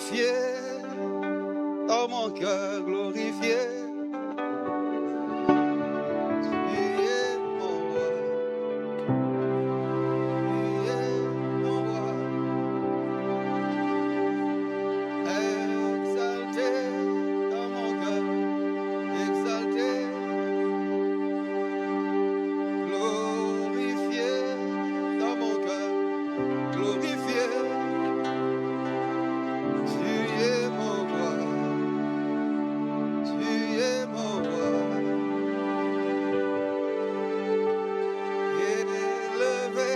glorifié, dans mon cœur glorifié. Tu es mon roi, tu es mon roi. Exalté dans mon cœur, exalté, glorifié dans mon cœur, glorifié. Tu es mon roi, tu es mon roi. Élevé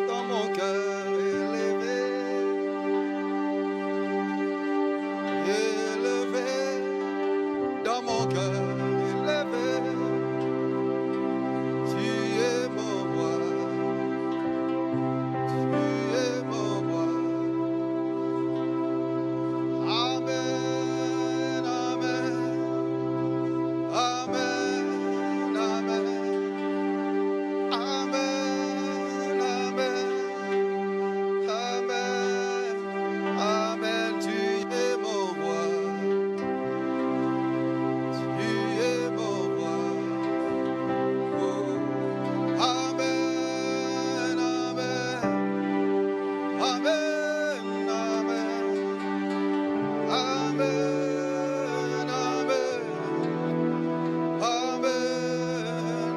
dans mon cœur, élevé, élevé dans mon cœur, élevé. Tu es mon roi, tu es mon roi. Amen, amen, amen, amen, amen, amen, amen. Tu es mon roi, tu es mon roi. Oh, amen, amen, amen, amen. Amen, amen, amen,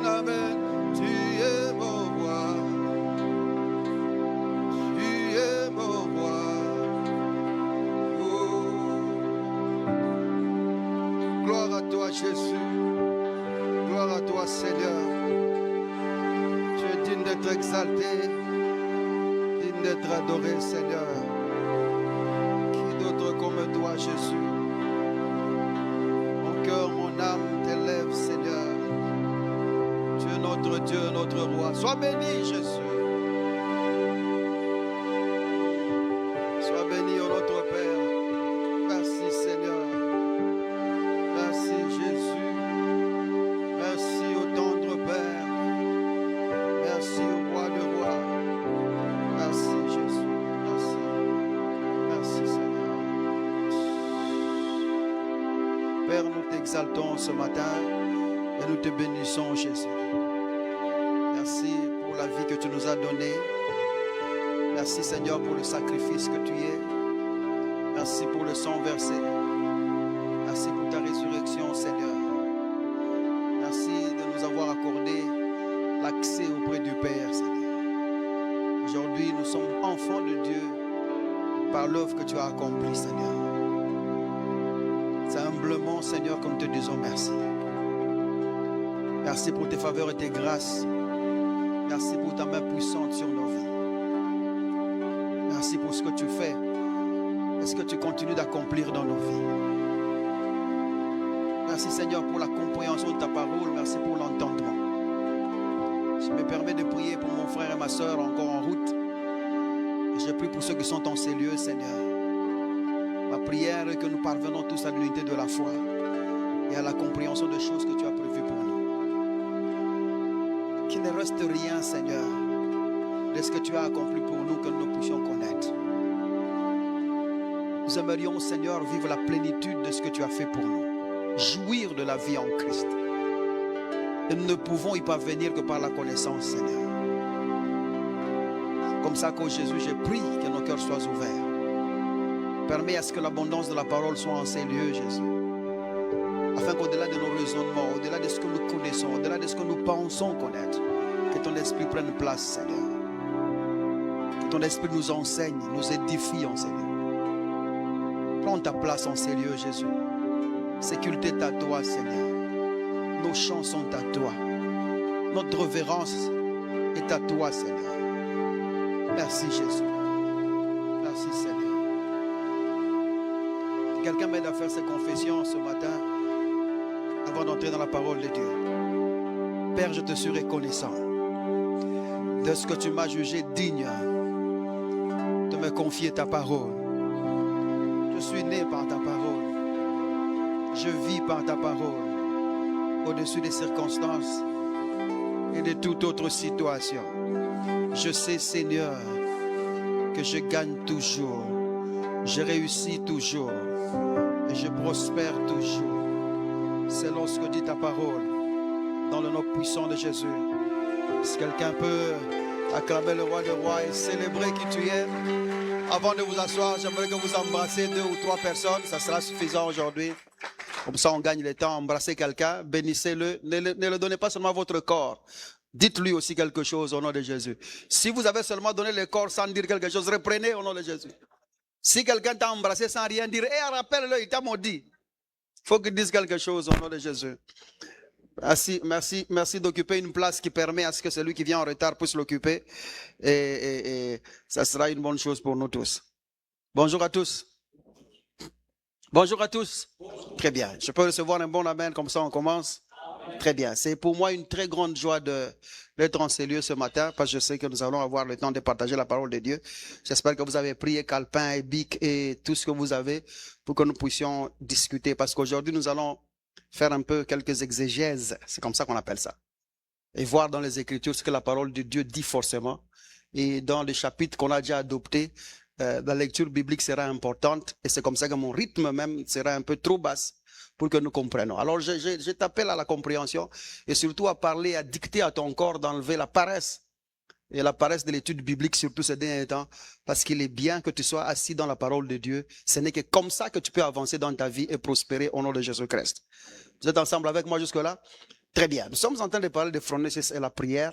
amen. Tu es mon roi, tu es mon roi. Oh, gloire à toi Jésus, gloire à toi Seigneur. Tu es digne d'être exalté, digne d'être adoré Seigneur. Qui d'autre comme toi, Jésus? Mon cœur, mon âme t'élève, Seigneur. Tu es notre Dieu, notre roi. Sois béni, Jésus. Sois béni, ô notre Père. Merci, Seigneur. Merci, Jésus. Merci, ô tendre Père. Merci, ô roi de rois. Merci, Jésus. Merci. Merci, Seigneur. Père, nous t'exaltons ce matin et nous te bénissons, Jésus. Merci pour la vie que tu nous as donnée. Merci, Seigneur, pour le sacrifice que tu es. Merci pour le sang versé. Merci pour ta résurrection, Seigneur. Merci de nous avoir accordé l'accès auprès du Père, Seigneur. Aujourd'hui, nous sommes enfants de Dieu par l'œuvre que tu as accomplie, Seigneur. C'est humblement, Seigneur, que nous te disons merci. Merci pour tes faveurs et tes grâces. Merci pour ta main puissante sur nos vies. Merci pour ce que tu fais et ce que tu continues d'accomplir dans nos vies. Merci, Seigneur, pour la compréhension de ta parole. Merci pour l'entendement. Je me permets de prier pour mon frère et ma soeur encore en route. Et je prie pour ceux qui sont en ces lieux, Seigneur. Ma prière est que nous parvenons tous à l'unité de la foi et à la compréhension des choses que tu as prévues pour nous. Qu'il ne reste rien, Seigneur, de ce que tu as accompli pour nous que nous puissions connaître. Nous aimerions, Seigneur, vivre la plénitude de ce que tu as fait pour nous. Jouir de la vie en Christ. Et nous ne pouvons y parvenir que par la connaissance, Seigneur. Comme ça, qu'au Jésus, je prie que nos cœurs soient ouverts. Permets à ce que l'abondance de la parole soit en ces lieux, Jésus. Afin qu'au-delà de nos raisonnements, au-delà de ce que nous connaissons, au-delà de ce que nous pensons connaître, que ton esprit prenne place, Seigneur. Que ton esprit nous enseigne, nous édifie en ces lieux. Prends ta place en ces lieux, Jésus. Sécurité est à toi, Seigneur. Nos chants sont à toi. Notre révérence est à toi, Seigneur. Merci, Jésus. Merci, Seigneur. Quelqu'un m'aide à faire ses confessions ce matin avant d'entrer dans la parole de Dieu. Père, je te suis reconnaissant de ce que tu m'as jugé digne de me confier ta parole. Je suis né par ta parole. Je vis par ta parole au-dessus des circonstances et de toute autre situation. Je sais, Seigneur, que je gagne toujours Je réussis toujours et je prospère toujours. C'est lorsque dit ta parole, dans le nom puissant de Jésus. Si quelqu'un peut acclamer le roi des rois et célébrer qui tu es, avant de vous asseoir, j'aimerais que vous embrassiez 2 ou 3 personnes, ça sera suffisant aujourd'hui. Comme ça, on gagne le temps. Embrassez quelqu'un, bénissez-le. Ne le donnez pas seulement à votre corps. Dites-lui aussi quelque chose au nom de Jésus. Si vous avez seulement donné le corps sans dire quelque chose, reprenez au nom de Jésus. Si quelqu'un t'a embrassé sans rien dire, rappelle-le, il t'a maudit. Il faut qu'il dise quelque chose au nom de Jésus. Merci d'occuper une place qui permet à ce que celui qui vient en retard puisse l'occuper. Et ça sera une bonne chose pour nous tous. Bonjour à tous. Bonjour à tous. Très bien. Je peux recevoir un bon amen, comme ça on commence. Très bien. C'est pour moi une très grande joie d'être en ces lieux ce matin, parce que je sais que nous allons avoir le temps de partager la parole de Dieu. J'espère que vous avez pris calepin et bic et tout ce que vous avez pour que nous puissions discuter, parce qu'aujourd'hui nous allons faire un peu quelques exégèses, c'est comme ça qu'on appelle ça, et voir dans les Écritures ce que la parole de Dieu dit forcément. Et dans les chapitres qu'on a déjà adoptés, la lecture biblique sera importante, et c'est comme ça que mon rythme même sera un peu trop basse pour que nous comprenions. Alors je t'appelle à la compréhension et surtout à parler, à dicter à ton corps d'enlever la paresse. Et la paresse de l'étude biblique, surtout ces derniers temps, parce qu'il est bien que tu sois assis dans la parole de Dieu. Ce n'est que comme ça que tu peux avancer dans ta vie et prospérer au nom de Jésus-Christ. Vous êtes ensemble avec moi jusque-là? Très bien. Nous sommes en train de parler de phronesis et la prière.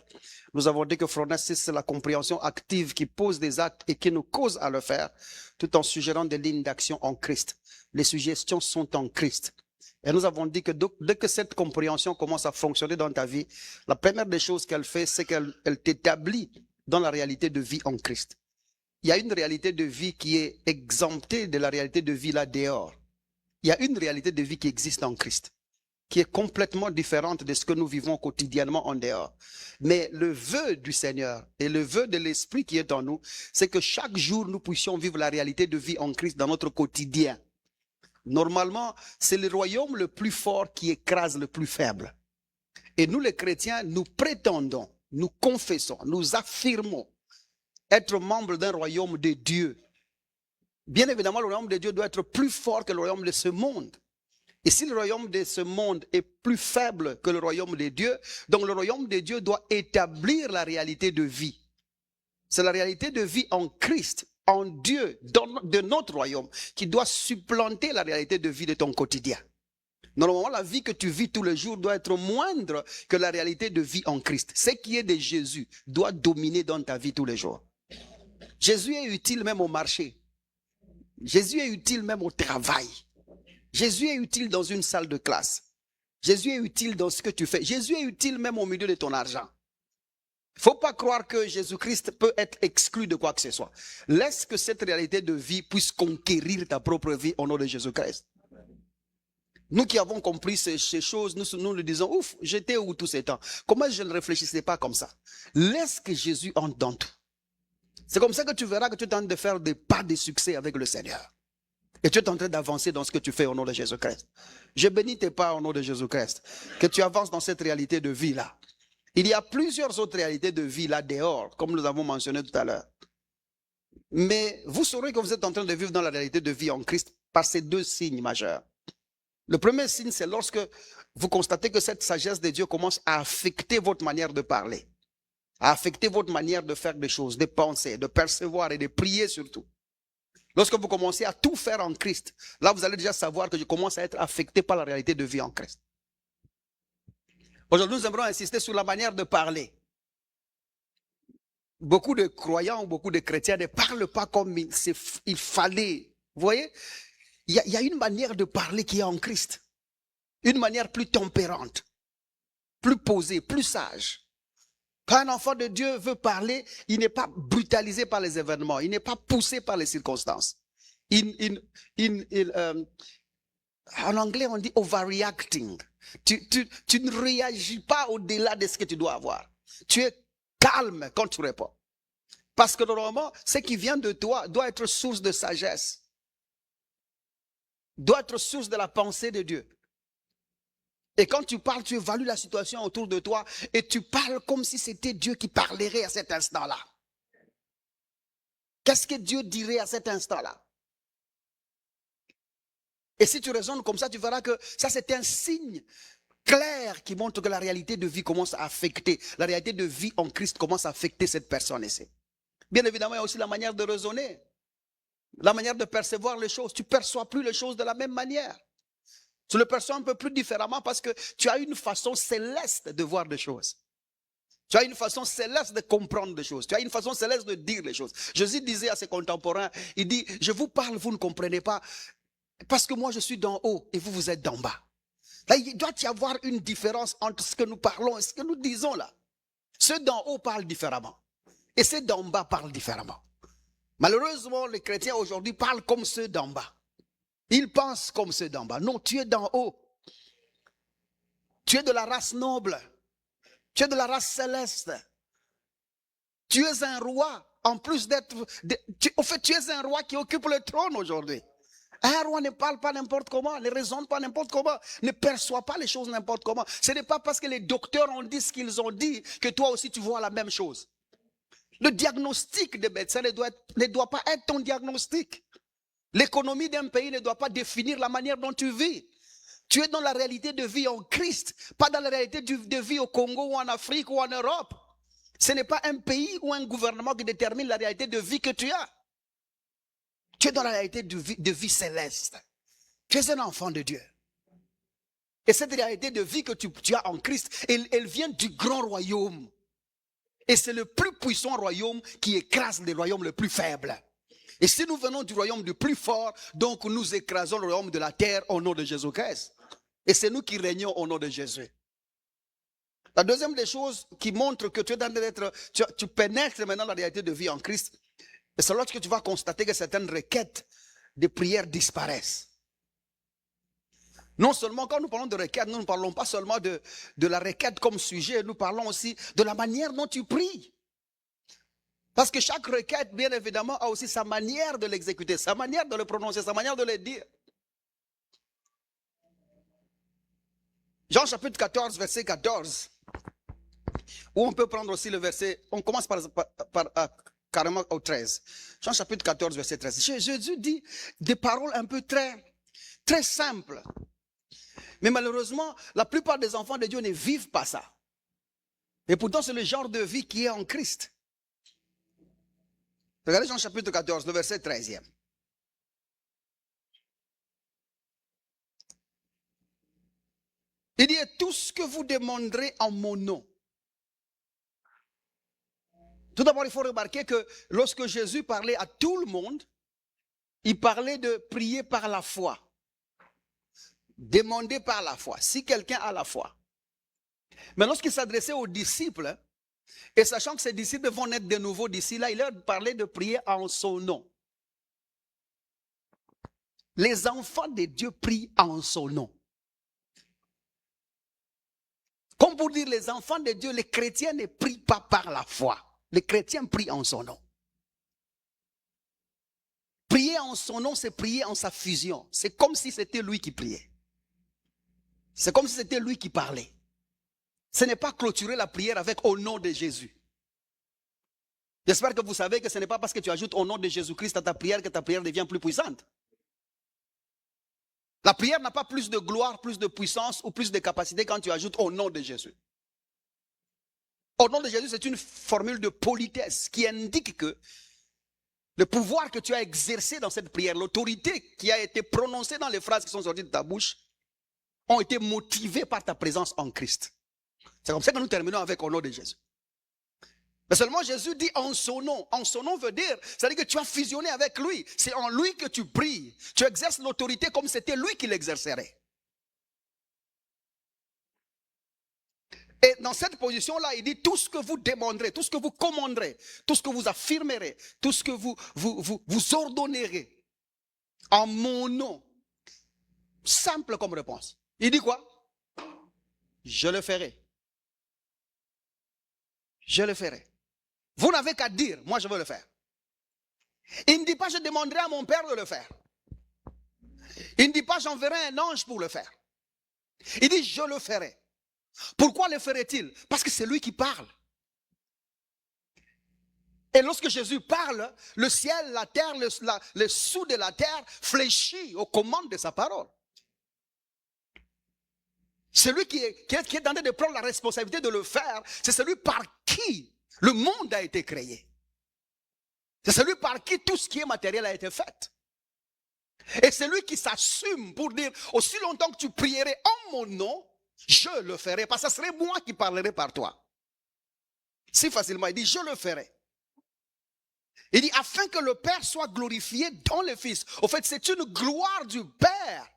Nous avons dit que phronesis, c'est la compréhension active qui pose des actes et qui nous cause à le faire, tout en suggérant des lignes d'action en Christ. Les suggestions sont en Christ. Et nous avons dit que dès que cette compréhension commence à fonctionner dans ta vie, la première des choses qu'elle fait, c'est qu'elle t'établit dans la réalité de vie en Christ. Il y a une réalité de vie qui est exemptée de la réalité de vie là dehors. Il y a une réalité de vie qui existe en Christ, qui est complètement différente de ce que nous vivons quotidiennement en dehors. Mais le vœu du Seigneur et le vœu de l'Esprit qui est en nous, c'est que chaque jour nous puissions vivre la réalité de vie en Christ dans notre quotidien. Normalement, c'est le royaume le plus fort qui écrase le plus faible. Et nous les chrétiens, nous prétendons, nous confessons, nous affirmons être membres d'un royaume de Dieu. Bien évidemment, le royaume de Dieu doit être plus fort que le royaume de ce monde. Et si le royaume de ce monde est plus faible que le royaume de Dieu, donc le royaume de Dieu doit établir la réalité de vie. C'est la réalité de vie en Christ, en Dieu, de notre royaume, qui doit supplanter la réalité de vie de ton quotidien. Normalement, la vie que tu vis tous les jours doit être moindre que la réalité de vie en Christ. Ce qui est de Jésus doit dominer dans ta vie tous les jours. Jésus est utile même au marché. Jésus est utile même au travail. Jésus est utile dans une salle de classe. Jésus est utile dans ce que tu fais. Jésus est utile même au milieu de ton argent. Il ne faut pas croire que Jésus-Christ peut être exclu de quoi que ce soit. Laisse que cette réalité de vie puisse conquérir ta propre vie au nom de Jésus-Christ. Nous qui avons compris ces choses, nous nous disons, ouf, j'étais où tous ces temps? Comment je ne réfléchissais pas comme ça? Laisse que Jésus entre dans tout. C'est comme ça que tu verras que tu es en train de faire des pas de succès avec le Seigneur. Et tu es en train d'avancer dans ce que tu fais au nom de Jésus-Christ. Je bénis tes pas au nom de Jésus-Christ. Que tu avances dans cette réalité de vie-là. Il y a plusieurs autres réalités de vie là dehors, comme nous avons mentionné tout à l'heure. Mais vous saurez que vous êtes en train de vivre dans la réalité de vie en Christ par ces 2 signes majeurs. Le premier signe, c'est lorsque vous constatez que cette sagesse de Dieu commence à affecter votre manière de parler, à affecter votre manière de faire des choses, de penser, de percevoir et de prier surtout. Lorsque vous commencez à tout faire en Christ, là vous allez déjà savoir que je commence à être affecté par la réalité de vie en Christ. Aujourd'hui, nous aimerons insister sur la manière de parler. Beaucoup de croyants, beaucoup de chrétiens ne parlent pas comme il fallait. Vous voyez, il y a une manière de parler qui est en Christ. Une manière plus tempérante, plus posée, plus sage. Quand un enfant de Dieu veut parler, il n'est pas brutalisé par les événements, il n'est pas poussé par les circonstances. En anglais, on dit overreacting. Tu ne réagis pas au-delà de ce que tu dois avoir. Tu es calme quand tu réponds. Parce que normalement, ce qui vient de toi doit être source de sagesse. Doit être source de la pensée de Dieu. Et quand tu parles, tu évalues la situation autour de toi et tu parles comme si c'était Dieu qui parlerait à cet instant-là. Qu'est-ce que Dieu dirait à cet instant-là? Et si tu raisonnes comme ça, tu verras que ça c'est un signe clair qui montre que la réalité de vie commence à affecter, la réalité de vie en Christ commence à affecter cette personne ici. Bien évidemment, il y a aussi la manière de raisonner, la manière de percevoir les choses. Tu ne perçois plus les choses de la même manière. Tu le perçois un peu plus différemment parce que tu as une façon céleste de voir les choses. Tu as une façon céleste de comprendre les choses. Tu as une façon céleste de dire les choses. Jésus disait à ses contemporains, il dit, je vous parle, vous ne comprenez pas, parce que moi je suis d'en haut et vous, vous êtes d'en bas. Là, il doit y avoir une différence entre ce que nous parlons et ce que nous disons là. Ceux d'en haut parlent différemment. Et ceux d'en bas parlent différemment. Malheureusement, les chrétiens aujourd'hui parlent comme ceux d'en bas. Ils pensent comme ceux d'en bas. Non, tu es d'en haut. Tu es de la race noble. Tu es de la race céleste. Tu es un roi. En plus d'être... Au fait, tu es un roi qui occupe le trône aujourd'hui. Un roi ne parle pas n'importe comment, ne raisonne pas n'importe comment, ne perçoit pas les choses n'importe comment. Ce n'est pas parce que les docteurs ont dit ce qu'ils ont dit que toi aussi tu vois la même chose. Le diagnostic des médecins ne doit pas être ton diagnostic. L'économie d'un pays ne doit pas définir la manière dont tu vis. Tu es dans la réalité de vie en Christ, pas dans la réalité de vie au Congo ou en Afrique ou en Europe. Ce n'est pas un pays ou un gouvernement qui détermine la réalité de vie que tu as. Tu es dans la réalité de vie céleste. Tu es un enfant de Dieu. Et cette réalité de vie que tu as en Christ, elle vient du grand royaume. Et c'est le plus puissant royaume qui écrase les royaumes les plus faibles. Et si nous venons du royaume du plus fort, donc nous écrasons le royaume de la terre au nom de Jésus-Christ. Et c'est nous qui régnons au nom de Jésus. La deuxième des choses qui montre que tu es dans d'être, tu pénètres maintenant la réalité de vie en Christ, et c'est lorsque tu vas constater que certaines requêtes de prière disparaissent. Non seulement quand nous parlons de requêtes, nous ne parlons pas seulement de la requête comme sujet, nous parlons aussi de la manière dont tu pries. Parce que chaque requête, bien évidemment, a aussi sa manière de l'exécuter, sa manière de le prononcer, sa manière de le dire. Jean chapitre 14, verset 14, où on peut prendre aussi le verset, on commence carrément au 13. Jean chapitre 14, verset 13. Jésus dit des paroles un peu très simples. Mais malheureusement, la plupart des enfants de Dieu ne vivent pas ça. Et pourtant, c'est le genre de vie qui est en Christ. Regardez Jean chapitre 14, le verset 13e. Il dit, tout ce que vous demanderez en mon nom. Tout d'abord, il faut remarquer que lorsque Jésus parlait à tout le monde, il parlait de prier par la foi. Demander par la foi, si quelqu'un a la foi. Mais lorsqu'il s'adressait aux disciples, et sachant que ces disciples vont naître de nouveau d'ici là, il leur parlait de prier en son nom. Les enfants de Dieu prient en son nom. Comme pour dire les enfants de Dieu, les chrétiens ne prient pas par la foi. Les chrétiens prient en son nom. Prier en son nom, c'est prier en sa fusion. C'est comme si c'était lui qui priait. C'est comme si c'était lui qui parlait. Ce n'est pas clôturer la prière avec au nom de Jésus. J'espère que vous savez que ce n'est pas parce que tu ajoutes au nom de Jésus-Christ à ta prière que ta prière devient plus puissante. La prière n'a pas plus de gloire, plus de puissance ou plus de capacité quand tu ajoutes au nom de Jésus. Au nom de Jésus, c'est une formule de politesse qui indique que le pouvoir que tu as exercé dans cette prière, l'autorité qui a été prononcée dans les phrases qui sont sorties de ta bouche, ont été motivées par ta présence en Christ. C'est comme ça que nous terminons avec au nom de Jésus. Mais seulement Jésus dit en son nom. En son nom veut dire, c'est-à-dire que tu as fusionné avec lui. C'est en lui que tu pries. Tu exerces l'autorité comme c'était lui qui l'exercerait. Et dans cette position-là, il dit tout ce que vous demanderez, tout ce que vous commanderez, tout ce que vous affirmerez, tout ce que vous ordonnerez en mon nom. Simple comme réponse. Il dit quoi? Je le ferai. Je le ferai. Vous n'avez qu'à dire, moi je veux le faire. Il ne dit pas je demanderai à mon Père de le faire. Il ne dit pas j'enverrai un ange pour le faire. Il dit je le ferai. Pourquoi le ferait-il? Parce que c'est lui qui parle. Et lorsque Jésus parle, le ciel, la terre, le sous de la terre fléchit aux commandes de sa parole. Celui qui est en train de prendre la responsabilité de le faire, c'est celui par qui le monde a été créé. C'est celui par qui tout ce qui est matériel a été fait. Et c'est lui qui s'assume pour dire, aussi longtemps que tu prierais en mon nom, je le ferai. Parce que ce serait moi qui parlerai par toi. Si facilement, il dit, je le ferai. Il dit, afin que le Père soit glorifié dans le Fils. Au fait, c'est une gloire du Père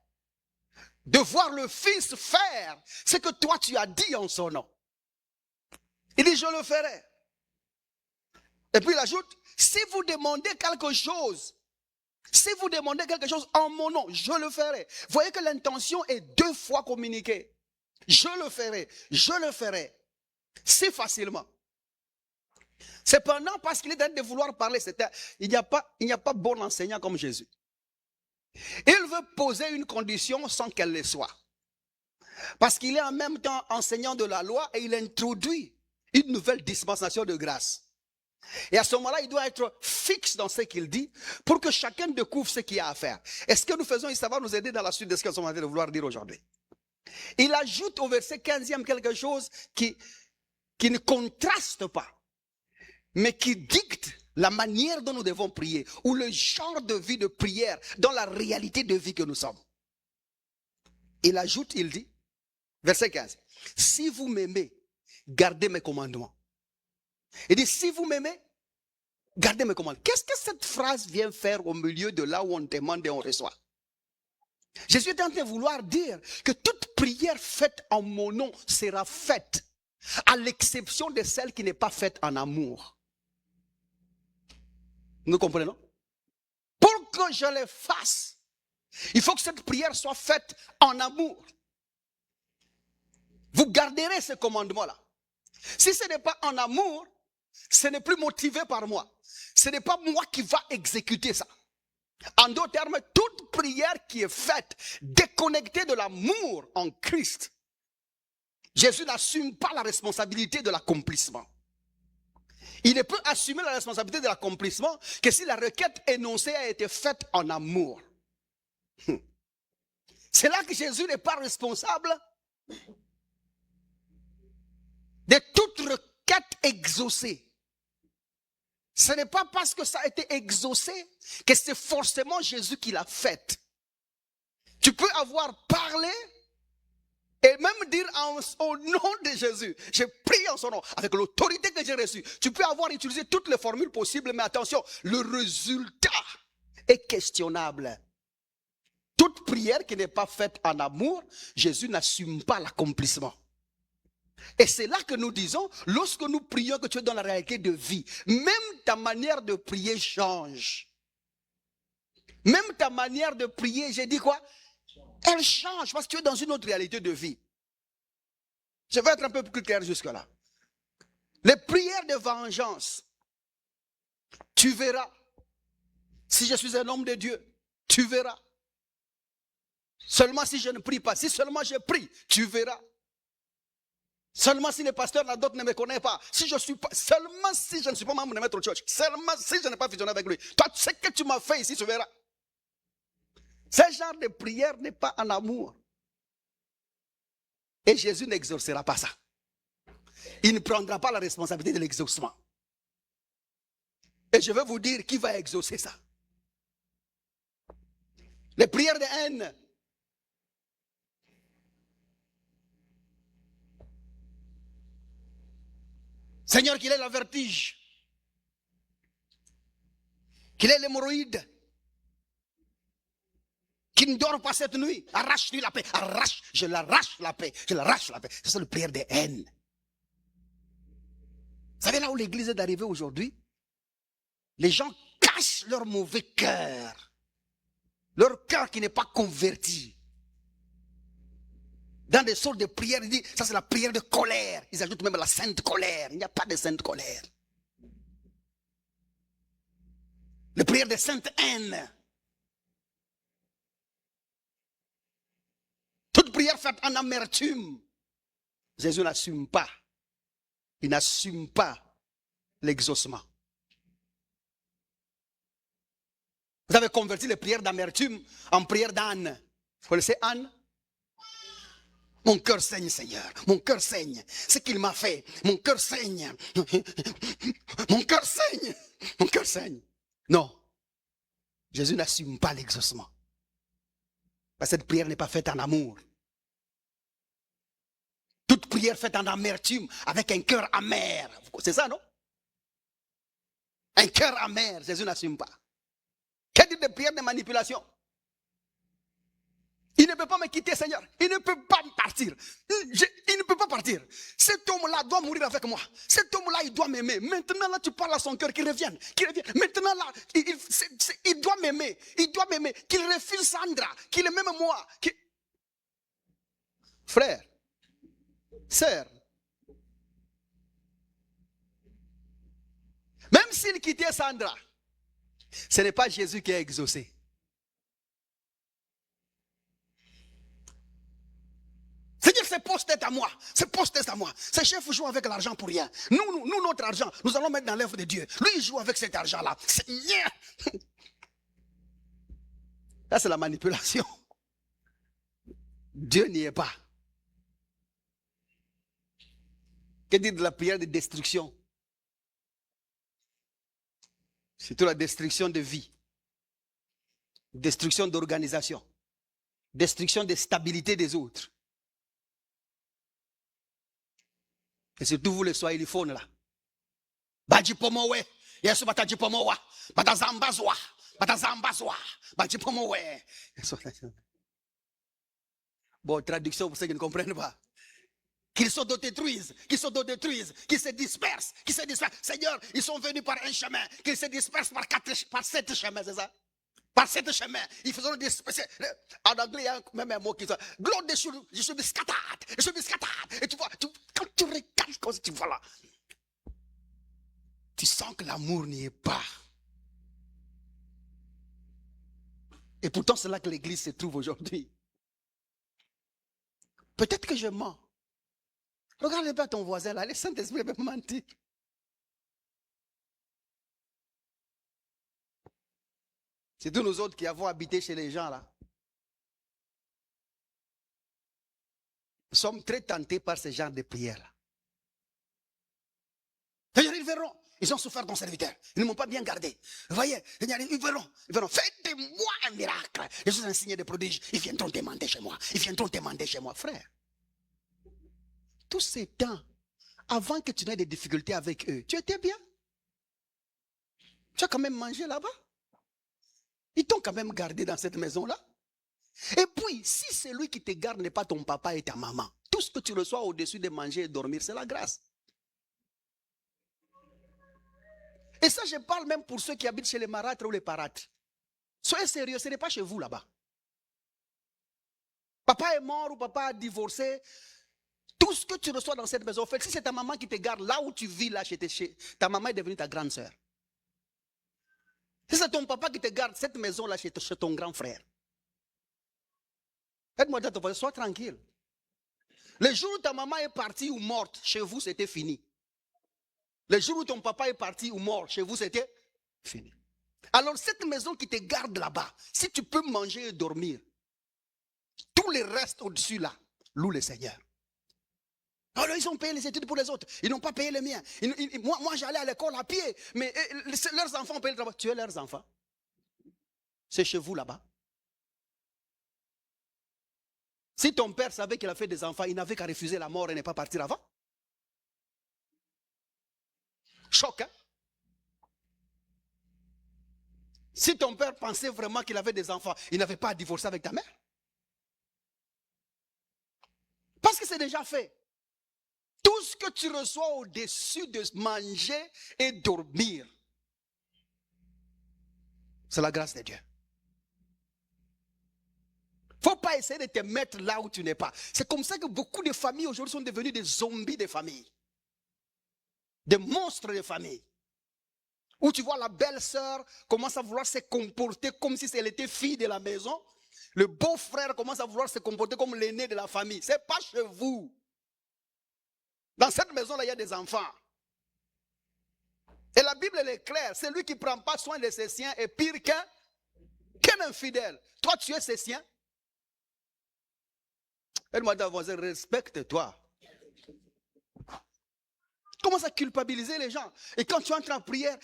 de voir le Fils faire ce que toi tu as dit en son nom. Il dit, je le ferai. Et puis il ajoute, si vous demandez quelque chose en mon nom, je le ferai. Voyez que l'intention est 2 fois communiquée. Je le ferai. Si facilement. Cependant, parce qu'il est en train de vouloir parler, il n'y a pas bon enseignant comme Jésus. Il veut poser une condition sans qu'elle le soit. Parce qu'il est en même temps enseignant de la loi et il introduit une nouvelle dispensation de grâce. Et à ce moment-là, il doit être fixe dans ce qu'il dit pour que chacun découvre ce qu'il y a à faire. Et ce que nous faisons, ça va nous aider dans la suite de ce que nous sommes en train de vouloir dire aujourd'hui. Il ajoute au verset 15e quelque chose qui ne contraste pas, mais qui dicte la manière dont nous devons prier, ou le genre de vie de prière dans la réalité de vie que nous sommes. Il ajoute, il dit, verset 15, si vous m'aimez, gardez mes commandements. Il dit, si vous m'aimez, gardez mes commandements. Qu'est-ce que cette phrase vient faire au milieu de là où on demande et on reçoit? Jésus est en train de vouloir dire que toute prière faite en mon nom sera faite, à l'exception de celle qui n'est pas faite en amour. Nous comprenons? Pour que je les fasse, il faut que cette prière soit faite en amour. Vous garderez ce commandement-là. Si ce n'est pas en amour, ce n'est plus motivé par moi. Ce n'est pas moi qui va exécuter ça. En d'autres termes, toute prière qui est faite déconnectée de l'amour en Christ, Jésus n'assume pas la responsabilité de l'accomplissement. Il ne peut assumer la responsabilité de l'accomplissement que si la requête énoncée a été faite en amour. C'est là que Jésus n'est pas responsable de toute requête exaucée. Ce n'est pas parce que ça a été exaucé que c'est forcément Jésus qui l'a faite. Tu peux avoir parlé et même dire au nom de Jésus, je prie en son nom, avec l'autorité que j'ai reçue. Tu peux avoir utilisé toutes les formules possibles, mais attention, le résultat est questionnable. Toute prière qui n'est pas faite en amour, Jésus n'assume pas l'accomplissement. Et c'est là que nous disons, lorsque nous prions que tu es dans la réalité de vie, même ta manière de prier change. Même ta manière de prier, j'ai dit quoi? Elle change parce que tu es dans une autre réalité de vie. Je vais être un peu plus clair jusque-là. Les prières de vengeance, tu verras. Si je suis un homme de Dieu, tu verras. Seulement si je ne prie pas, si seulement je prie, tu verras. Seulement si le pasteur, la d'autres ne me connaît pas. Si je suis pas, seulement si je ne suis pas membre de Maître Church. Seulement si je n'ai pas fusionné avec lui. Toi, ce que tu m'as fait ici, tu verras. Ce genre de prière n'est pas en amour. Et Jésus n'exaucera pas ça. Il ne prendra pas la responsabilité de l'exaucement. Et je vais vous dire qui va exaucer ça. Les prières de haine. Seigneur, qu'il ait la vertige, qu'il ait l'hémorroïde, qu'il ne dort pas cette nuit, arrache-lui la paix, je l'arrache la paix, C'est ça le prière de haine. Vous savez là où l'église est arrivée aujourd'hui? Les gens cachent leur mauvais cœur, leur cœur qui n'est pas converti. Dans des sortes de prières, ils disent, ça c'est la prière de colère. Ils ajoutent même la sainte colère. Il n'y a pas de sainte colère. La prière de sainte haine. Toute prière faite en amertume. Jésus n'assume pas. Il n'assume pas l'exaucement. Vous avez converti les prières d'amertume en prières d'Anne. Vous connaissez Anne? Mon cœur saigne, Seigneur. Mon cœur saigne. Ce qu'il m'a fait. Mon cœur saigne. Mon cœur saigne. Mon cœur saigne. Non. Jésus n'assume pas l'exaucement. Parce que cette prière n'est pas faite en amour. Toute prière faite en amertume, avec un cœur amer. C'est ça, non? Un cœur amer, Jésus n'assume pas. Quelle est de prière de manipulation? Il ne peut pas me quitter, Seigneur. Il ne peut pas partir. Il ne peut pas partir. Cet homme-là doit mourir avec moi. Cet homme-là, il doit m'aimer. Maintenant, là, tu parles à son cœur qu'il revienne. Qu'il revienne. Maintenant, là, il doit m'aimer. Il doit m'aimer. Qu'il refuse Sandra. Qu'il m'aime moi. Frère, sœur, même s'il quittait Sandra, ce n'est pas Jésus qui a exaucé. C'est-à-dire que ce poste est à moi. Ce poste est à moi. Ce chef joue avec l'argent pour rien. Nous, notre argent, nous allons mettre dans l'œuvre de Dieu. Lui, il joue avec cet argent-là. Là, c'est la manipulation. Dieu n'y est pas. Que dire de la prière de destruction? Surtout la destruction de vie. Destruction d'organisation. Destruction de stabilité des autres. Et surtout vous les swahiliphones là. Bajipomowe. Yesu batajipomowa. Batazambazwa. Batazambazwa. Bajipomowe. Bon, traduction pour ceux qui ne comprennent pas. Qu'ils s'autodétruisent, qu'ils s'autodétruisent, qu'ils se dispersent, qu'ils se dispersent. Seigneur, ils sont venus par un chemin, qu'ils se dispersent par 7 chemins, c'est ça? Par 7 chemins, ils faisaient disperser. En anglais, il y a même un mot qui dit gloire de je suis biscatade, je suis biscatade. Et tu vois, quand tu regardes comme tu vois là, tu sens que l'amour n'y est pas. Et pourtant, c'est là que l'église se trouve aujourd'hui. Peut-être que je mens. Regarde pas ton voisin là, le Saint-Esprit peut mentir. C'est tous nous autres qui avons habité chez les gens là. Nous sommes très tentés par ce genre de prière là. Seigneur, ils verront. Ils ont souffert ton serviteur. Ils ne m'ont pas bien gardé. Vous voyez, Seigneur, ils verront. Faites de moi un miracle. Je suis un signe de prodige. Ils viendront demander chez moi. Ils viendront demander chez moi, frère. Tous ces temps, avant que tu n'aies des difficultés avec eux, tu étais bien. Tu as quand même mangé là-bas. Ils t'ont quand même gardé dans cette maison-là. Et puis, si celui qui te garde n'est pas ton papa et ta maman, tout ce que tu reçois au-dessus de manger et dormir, c'est la grâce. Et ça, je parle même pour ceux qui habitent chez les marâtres ou les parâtres. Soyez sérieux, ce n'est pas chez vous là-bas. Papa est mort ou papa a divorcé. Tout ce que tu reçois dans cette maison, en fait, si c'est ta maman qui te garde là où tu vis, là, chez ta maman est devenue ta grande sœur. Si c'est ton papa qui te garde cette maison-là chez ton grand frère. Aide-moi à dire, sois tranquille. Le jour où ta maman est partie ou morte, chez vous, c'était fini. Le jour où ton papa est parti ou mort, chez vous, c'était fini. Alors, cette maison qui te garde là-bas, si tu peux manger et dormir, tout le reste au-dessus là, loue le Seigneur. Alors, ils ont payé les études pour les autres. Ils n'ont pas payé les miens. Moi, j'allais à l'école à pied. Mais leurs enfants ont payé le travail. Tu es leurs enfants. C'est chez vous là-bas. Si ton père savait qu'il a fait des enfants, il n'avait qu'à refuser la mort et ne pas partir avant. Choc, hein? Si ton père pensait vraiment qu'il avait des enfants, il n'avait pas à divorcer avec ta mère. Parce que c'est déjà fait. Tout ce que tu reçois au-dessus de manger et dormir, c'est la grâce de Dieu. Il ne faut pas essayer de te mettre là où tu n'es pas. C'est comme ça que beaucoup de familles aujourd'hui sont devenues des zombies de famille. Des monstres de famille. Où tu vois la belle-sœur commence à vouloir se comporter comme si elle était fille de la maison. Le beau-frère commence à vouloir se comporter comme l'aîné de la famille. Ce n'est pas chez vous. Dans cette maison-là, il y a des enfants. Et la Bible, elle est claire. Celui qui ne prend pas soin de ses siens est pire qu'un infidèle. Toi, tu es ses siens. Elle m'a dit, voisin, respecte-toi. Commence à culpabiliser les gens. Et quand tu entres en prière,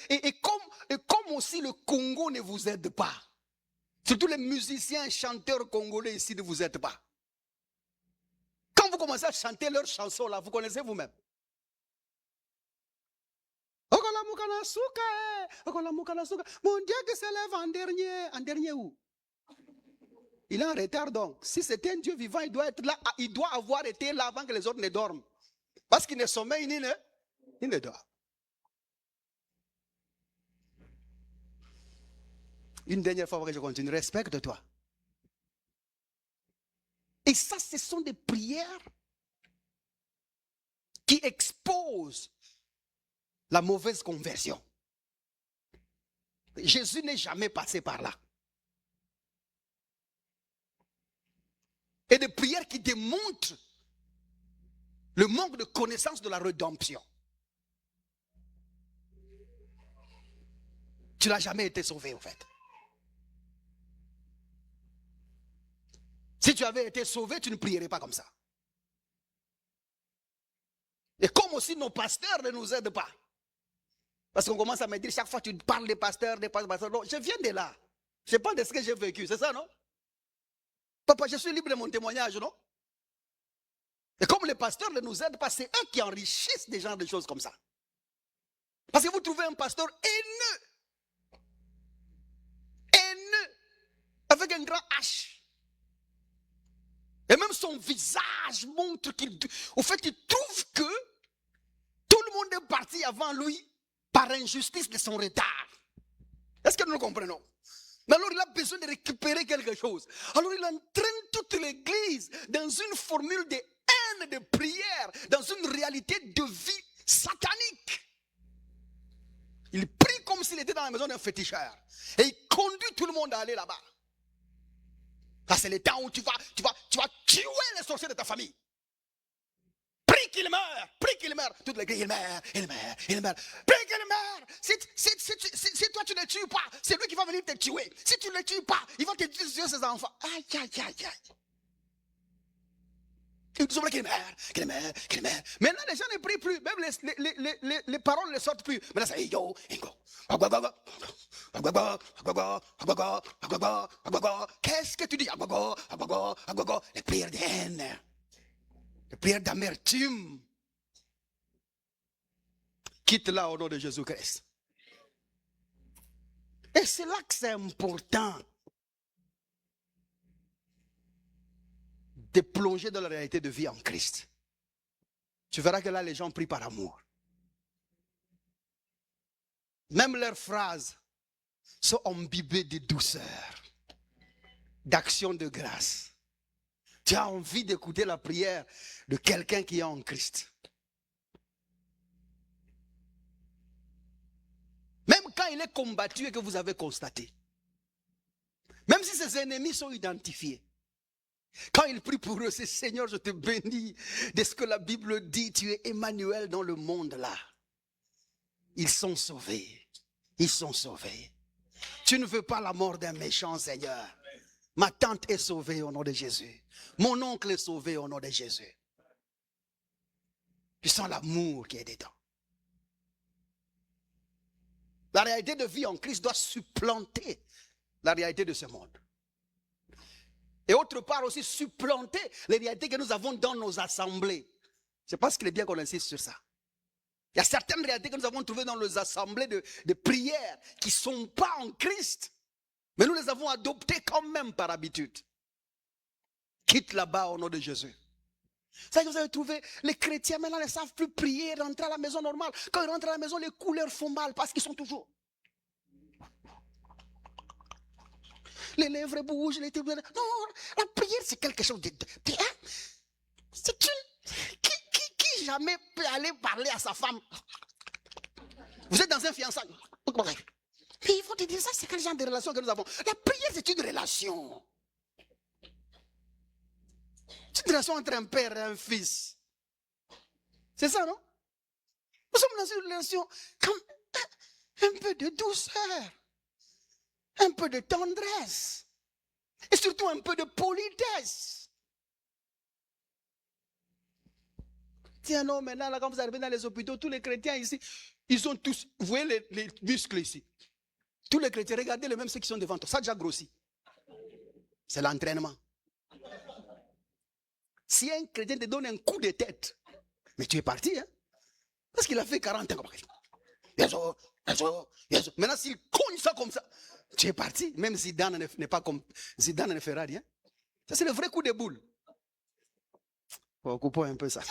et comme aussi le Congo ne vous aide pas, surtout les musiciens et chanteurs congolais ici ne vous aident pas. Quand vous commencez à chanter leurs chansons là, vous connaissez vous-même. Mon Dieu qui s'élève en dernier. En dernier où? Il est en retard donc. Si c'était un Dieu vivant, il doit être là. Il doit avoir été là avant que les autres ne dorment. Parce qu'il ne sommeille ni ne dort. Une dernière fois que je continue. Respecte-toi. Et ça, ce sont des prières qui exposent la mauvaise conversion. Jésus n'est jamais passé par là. Et des prières qui démontrent le manque de connaissance de la rédemption. Tu n'as jamais été sauvé en fait. Si tu avais été sauvé, tu ne prierais pas comme ça. Et comme aussi nos pasteurs ne nous aident pas. Parce qu'on commence à me dire, chaque fois tu parles des pasteurs. Non, je viens de là. Je parle de ce que j'ai vécu, c'est ça, non? Papa, je suis libre de mon témoignage, non? Et comme les pasteurs ne nous aident pas, c'est eux qui enrichissent des gens de choses comme ça. Parce que vous trouvez un pasteur haineux. Haineux. Avec un grand H. Et même son visage montre au fait, il trouve que tout le monde est parti avant lui par injustice de son retard. Est-ce que nous le comprenons? Mais alors il a besoin de récupérer quelque chose. Alors il entraîne toute l'église dans une formule de haine, de prière, dans une réalité de vie satanique. Il prie comme s'il était dans la maison d'un féticheur. Et il conduit tout le monde à aller là-bas. Là, c'est le temps où tu vas tuer les sorciers de ta famille. Prie qu'il meure, prie qu'il meure. Toute l'église, il meurt. Prie qu'il meure. Si toi tu ne le tues pas, c'est lui qui va venir te tuer. Si tu ne le tues pas, il va te tuer ses enfants. Aïe, aïe, aïe, aïe. Ils disent qu'il meurt. Maintenant, les gens ne prient plus. Même les paroles ne sortent plus. Maintenant, c'est yo, ingo. Qu'est-ce que tu dis? Les prières de haine. Les prières d'amertume. Quitte-la au nom de Jésus-Christ. Et c'est là que c'est important de plonger dans la réalité de vie en Christ. Tu verras que là, les gens prient par amour. Même leurs phrases sont imbibées de douceur, d'action de grâce. Tu as envie d'écouter la prière de quelqu'un qui est en Christ. Même quand il est combattu et que vous avez constaté. Même si ses ennemis sont identifiés. Quand il prie pour eux, c'est Seigneur, je te bénis de ce que la Bible dit, tu es Emmanuel dans le monde là. Ils sont sauvés. Ils sont sauvés. Tu ne veux pas la mort d'un méchant, Seigneur. Ma tante est sauvée au nom de Jésus. Mon oncle est sauvé au nom de Jésus. Tu sens l'amour qui est dedans. La réalité de vie en Christ doit supplanter la réalité de ce monde. Et autre part aussi supplanter les réalités que nous avons dans nos assemblées. Je pense qu'il est bien qu'on insiste sur ça. Il y a certaines réalités que nous avons trouvées dans nos assemblées de prière qui ne sont pas en Christ. Mais nous les avons adoptées quand même par habitude. Quitte là-bas au nom de Jésus. C'est que vous avez trouvé, les chrétiens maintenant ne savent plus prier, rentrer à la maison normale. Quand ils rentrent à la maison, les couleurs font mal parce qu'ils sont toujours. Les lèvres bougent, les têtes. Non, la prière c'est quelque chose de. C'est une. Qui jamais peut aller parler à sa femme? Vous êtes dans un fiançailles. Mais il faut te dire ça, c'est quel genre de relation que nous avons? La prière c'est une relation. C'est une relation entre un père et un fils. C'est ça, non? Nous sommes dans une relation comme un peu de douceur. Un peu de tendresse. Et surtout un peu de politesse. Tiens, non, maintenant, là, quand vous arrivez dans les hôpitaux, tous les chrétiens ici, ils ont tous, vous voyez les muscles ici. Tous les chrétiens, regardez les mêmes ceux qui sont devant toi. Ça a déjà grossi. C'est l'entraînement. Si un chrétien te donne un coup de tête, mais tu es parti, hein? Parce qu'il a fait 40 ans. Maintenant, s'il cogne ça comme ça, tu es parti. Même si Dan n'est pas comme Zidane ne fera rien. Ça, c'est le vrai coup de boule. Coupons un peu ça.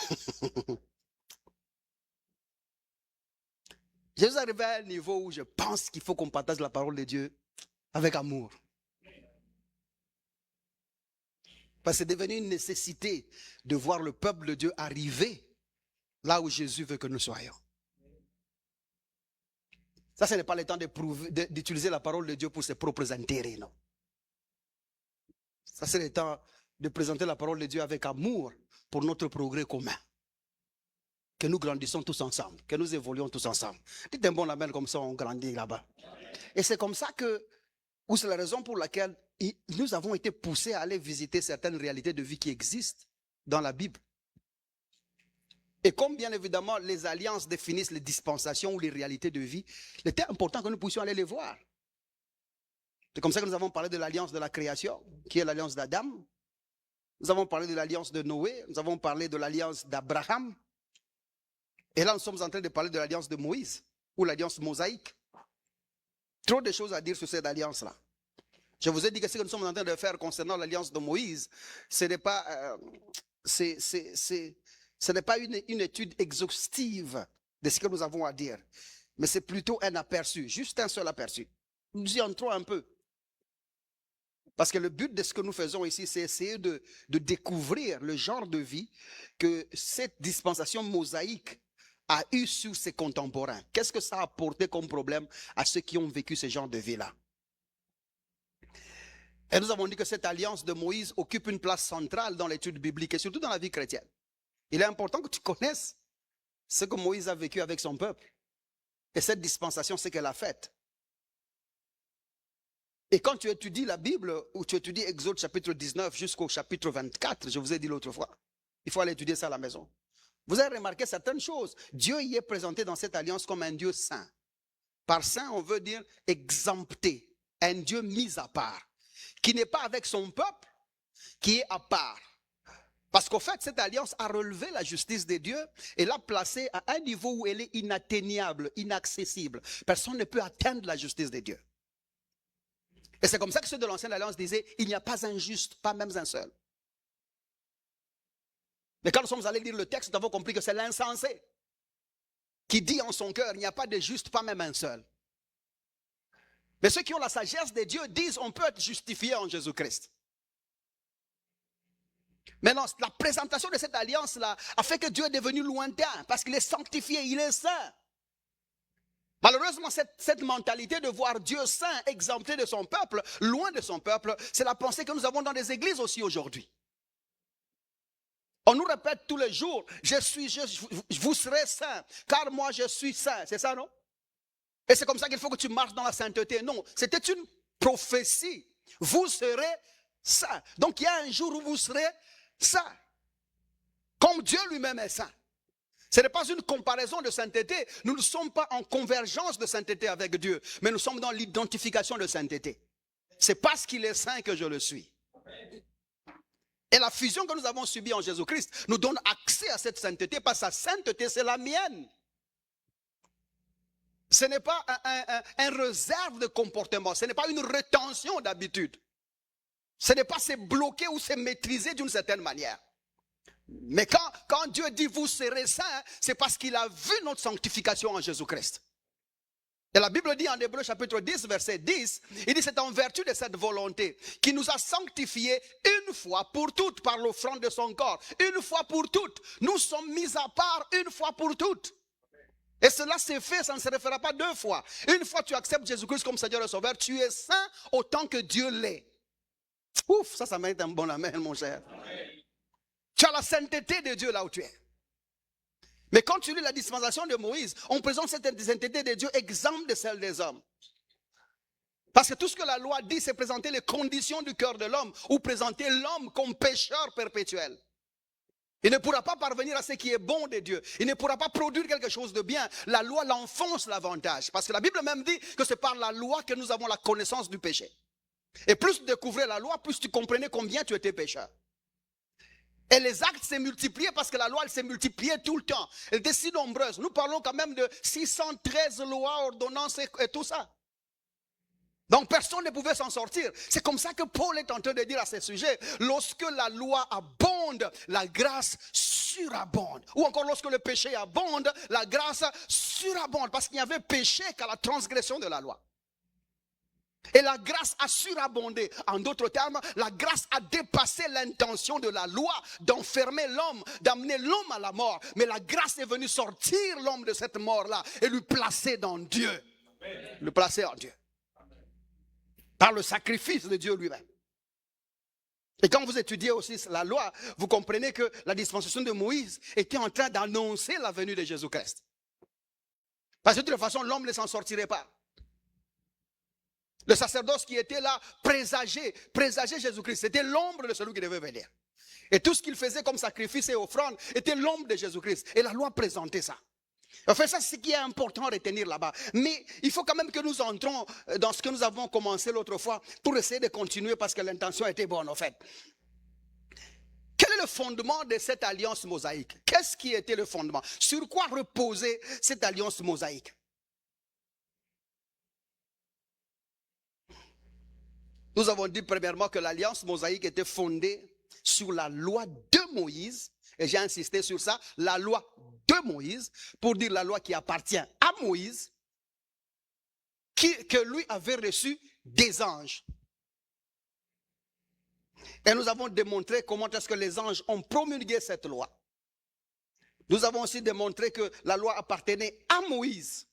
Je suis arrivé à un niveau où je pense qu'il faut qu'on partage la parole de Dieu avec amour. Parce que c'est devenu une nécessité de voir le peuple de Dieu arriver là où Jésus veut que nous soyons. Ça, ce n'est pas le temps d'utiliser la parole de Dieu pour ses propres intérêts, non. Ça, c'est le temps de présenter la parole de Dieu avec amour pour notre progrès commun. Que nous grandissons tous ensemble, que nous évoluons tous ensemble. Dites un bon amen, comme ça on grandit là-bas. Et c'est comme ça ou c'est la raison pour laquelle nous avons été poussés à aller visiter certaines réalités de vie qui existent dans la Bible. Et comme bien évidemment les alliances définissent les dispensations ou les réalités de vie, il était important que nous puissions aller les voir. C'est comme ça que nous avons parlé de l'alliance de la création, qui est l'alliance d'Adam. Nous avons parlé de l'alliance de Noé, nous avons parlé de l'alliance d'Abraham. Et là, nous sommes en train de parler de l'alliance de Moïse, ou l'alliance mosaïque. Trop de choses à dire sur cette alliance-là. Je vous ai dit que ce que nous sommes en train de faire concernant l'alliance de Moïse, ce n'est pas, une étude exhaustive de ce que nous avons à dire. Mais c'est plutôt un aperçu, juste un seul aperçu. Nous y entrons un peu. Parce que le but de ce que nous faisons ici, c'est essayer de découvrir le genre de vie que cette dispensation mosaïque a eu sur ses contemporains. Qu'est-ce que ça a apporté comme problème à ceux qui ont vécu ce genre de vie-là? Et nous avons dit que cette alliance de Moïse occupe une place centrale dans l'étude biblique et surtout dans la vie chrétienne. Il est important que tu connaisses ce que Moïse a vécu avec son peuple. Et cette dispensation, c'est qu'elle a faite. Et quand tu étudies la Bible, ou tu étudies Exode chapitre 19 jusqu'au chapitre 24, je vous ai dit l'autre fois, il faut aller étudier ça à la maison. Vous avez remarqué certaines choses. Dieu y est présenté dans cette alliance comme un Dieu saint. Par saint, on veut dire exempté, un Dieu mis à part, qui n'est pas avec son peuple, qui est à part. Parce qu'au fait, cette alliance a relevé la justice de Dieu et l'a placée à un niveau où elle est inatteignable, inaccessible. Personne ne peut atteindre la justice de Dieu. Et c'est comme ça que ceux de l'ancienne alliance disaient, il n'y a pas un juste, pas même un seul. Mais quand nous sommes allés lire le texte, nous avons compris que c'est l'insensé qui dit en son cœur, il n'y a pas de juste, pas même un seul. Mais ceux qui ont la sagesse de Dieu disent, on peut être justifié en Jésus-Christ. Maintenant, la présentation de cette alliance-là a fait que Dieu est devenu lointain, parce qu'il est sanctifié, il est saint. Malheureusement, cette mentalité de voir Dieu saint, exempté de son peuple, loin de son peuple, c'est la pensée que nous avons dans les églises aussi aujourd'hui. On nous répète tous les jours, vous serez saint, car moi je suis saint. C'est ça, non? Et c'est comme ça qu'il faut que tu marches dans la sainteté. Non, c'était une prophétie. Vous serez saint. Donc il y a un jour où vous serez saint. Comme Dieu lui-même est saint. Ce n'est pas une comparaison de sainteté. Nous ne sommes pas en convergence de sainteté avec Dieu, mais nous sommes dans l'identification de sainteté. C'est parce qu'il est saint que je le suis. Et la fusion que nous avons subie en Jésus-Christ nous donne accès à cette sainteté, parce que sa sainteté, c'est la mienne. Ce n'est pas un réserve de comportement, ce n'est pas une rétention d'habitude. Ce n'est pas se bloquer ou se maîtriser d'une certaine manière. Mais quand Dieu dit vous serez saints, c'est parce qu'il a vu notre sanctification en Jésus-Christ. Et la Bible dit en Hébreux chapitre 10, verset 10, il dit c'est en vertu de cette volonté qui nous a sanctifiés une fois pour toutes par l'offrande de son corps. Une fois pour toutes. Nous sommes mis à part une fois pour toutes. Et cela s'est fait, ça ne se refera pas deux fois. Une fois tu acceptes Jésus-Christ comme Seigneur et Sauveur, tu es saint autant que Dieu l'est. Ouf, ça mérite un bon amen, mon cher. Tu as la sainteté de Dieu là où tu es. Mais quand tu lis la dispensation de Moïse, on présente cette sainteté de Dieu exempte de celle des hommes. Parce que tout ce que la loi dit, c'est présenter les conditions du cœur de l'homme ou présenter l'homme comme pécheur perpétuel. Il ne pourra pas parvenir à ce qui est bon de Dieu. Il ne pourra pas produire quelque chose de bien. La loi l'enfonce davantage. Parce que la Bible même dit que c'est par la loi que nous avons la connaissance du péché. Et plus tu découvrais la loi, plus tu comprenais combien tu étais pécheur. Et les actes s'est multipliés parce que la loi elle s'est multipliée tout le temps. Elle était si nombreuse. Nous parlons quand même de 613 lois, ordonnances et tout ça. Donc personne ne pouvait s'en sortir. C'est comme ça que Paul est en train de dire à ce sujet. Lorsque la loi abonde, la grâce surabonde. Ou encore lorsque le péché abonde, la grâce surabonde. Parce qu'il n'y avait péché qu'à la transgression de la loi. Et la grâce a surabondé. En d'autres termes, la grâce a dépassé l'intention de la loi d'enfermer l'homme, d'amener l'homme à la mort. Mais la grâce est venue sortir l'homme de cette mort-là et lui placer dans Dieu. Amen. Le placer en Dieu. Par le sacrifice de Dieu lui-même. Et quand vous étudiez aussi la loi, vous comprenez que la dispensation de Moïse était en train d'annoncer la venue de Jésus-Christ. Parce que de toute façon, l'homme ne s'en sortirait pas. Le sacerdoce qui était là présageait Jésus-Christ. C'était l'ombre de celui qui devait venir. Et tout ce qu'il faisait comme sacrifice et offrande était l'ombre de Jésus-Christ. Et la loi présentait ça. En fait, ça, c'est ce qui est important à retenir là-bas. Mais il faut quand même que nous entrons dans ce que nous avons commencé l'autre fois pour essayer de continuer parce que l'intention était bonne, en fait. Quel est le fondement de cette alliance mosaïque? Qu'est-ce qui était le fondement? Sur quoi reposait cette alliance mosaïque? Nous avons dit premièrement que l'alliance mosaïque était fondée sur la loi de Moïse. Et j'ai insisté sur ça, la loi de Moïse, pour dire la loi qui appartient à Moïse, que lui avait reçu des anges. Et nous avons démontré comment est-ce que les anges ont promulgué cette loi. Nous avons aussi démontré que la loi appartenait à Moïse.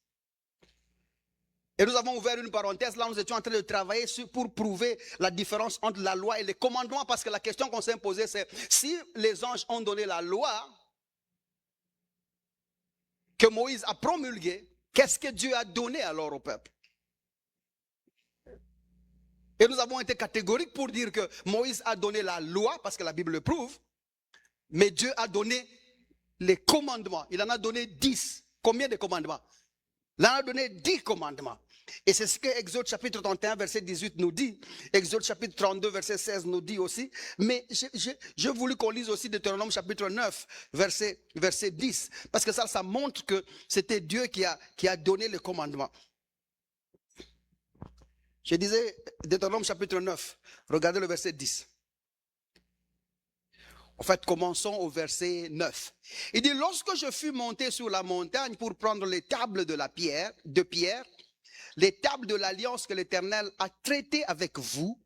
Et nous avons ouvert une parenthèse, là nous étions en train de travailler pour prouver la différence entre la loi et les commandements, parce que la question qu'on s'est posée c'est, si les anges ont donné la loi que Moïse a promulguée, qu'est-ce que Dieu a donné alors au peuple? Et nous avons été catégoriques pour dire que Moïse a donné la loi, parce que la Bible le prouve, mais Dieu a donné les commandements. Il en a donné 10. Combien de commandements? Il en a donné 10 commandements. Et c'est ce que Exode chapitre 31 verset 18 nous dit. Exode chapitre 32 verset 16 nous dit aussi. Mais j'ai voulu qu'on lise aussi Deutéronome chapitre 9 verset 10. Parce que ça montre que c'était Dieu qui a donné le commandement. Je disais Deutéronome chapitre 9. Regardez le verset 10. En fait, commençons au verset 9. Il dit, lorsque je fus monté sur la montagne pour prendre les tables de pierre, les tables de l'alliance que l'Éternel a traité avec vous,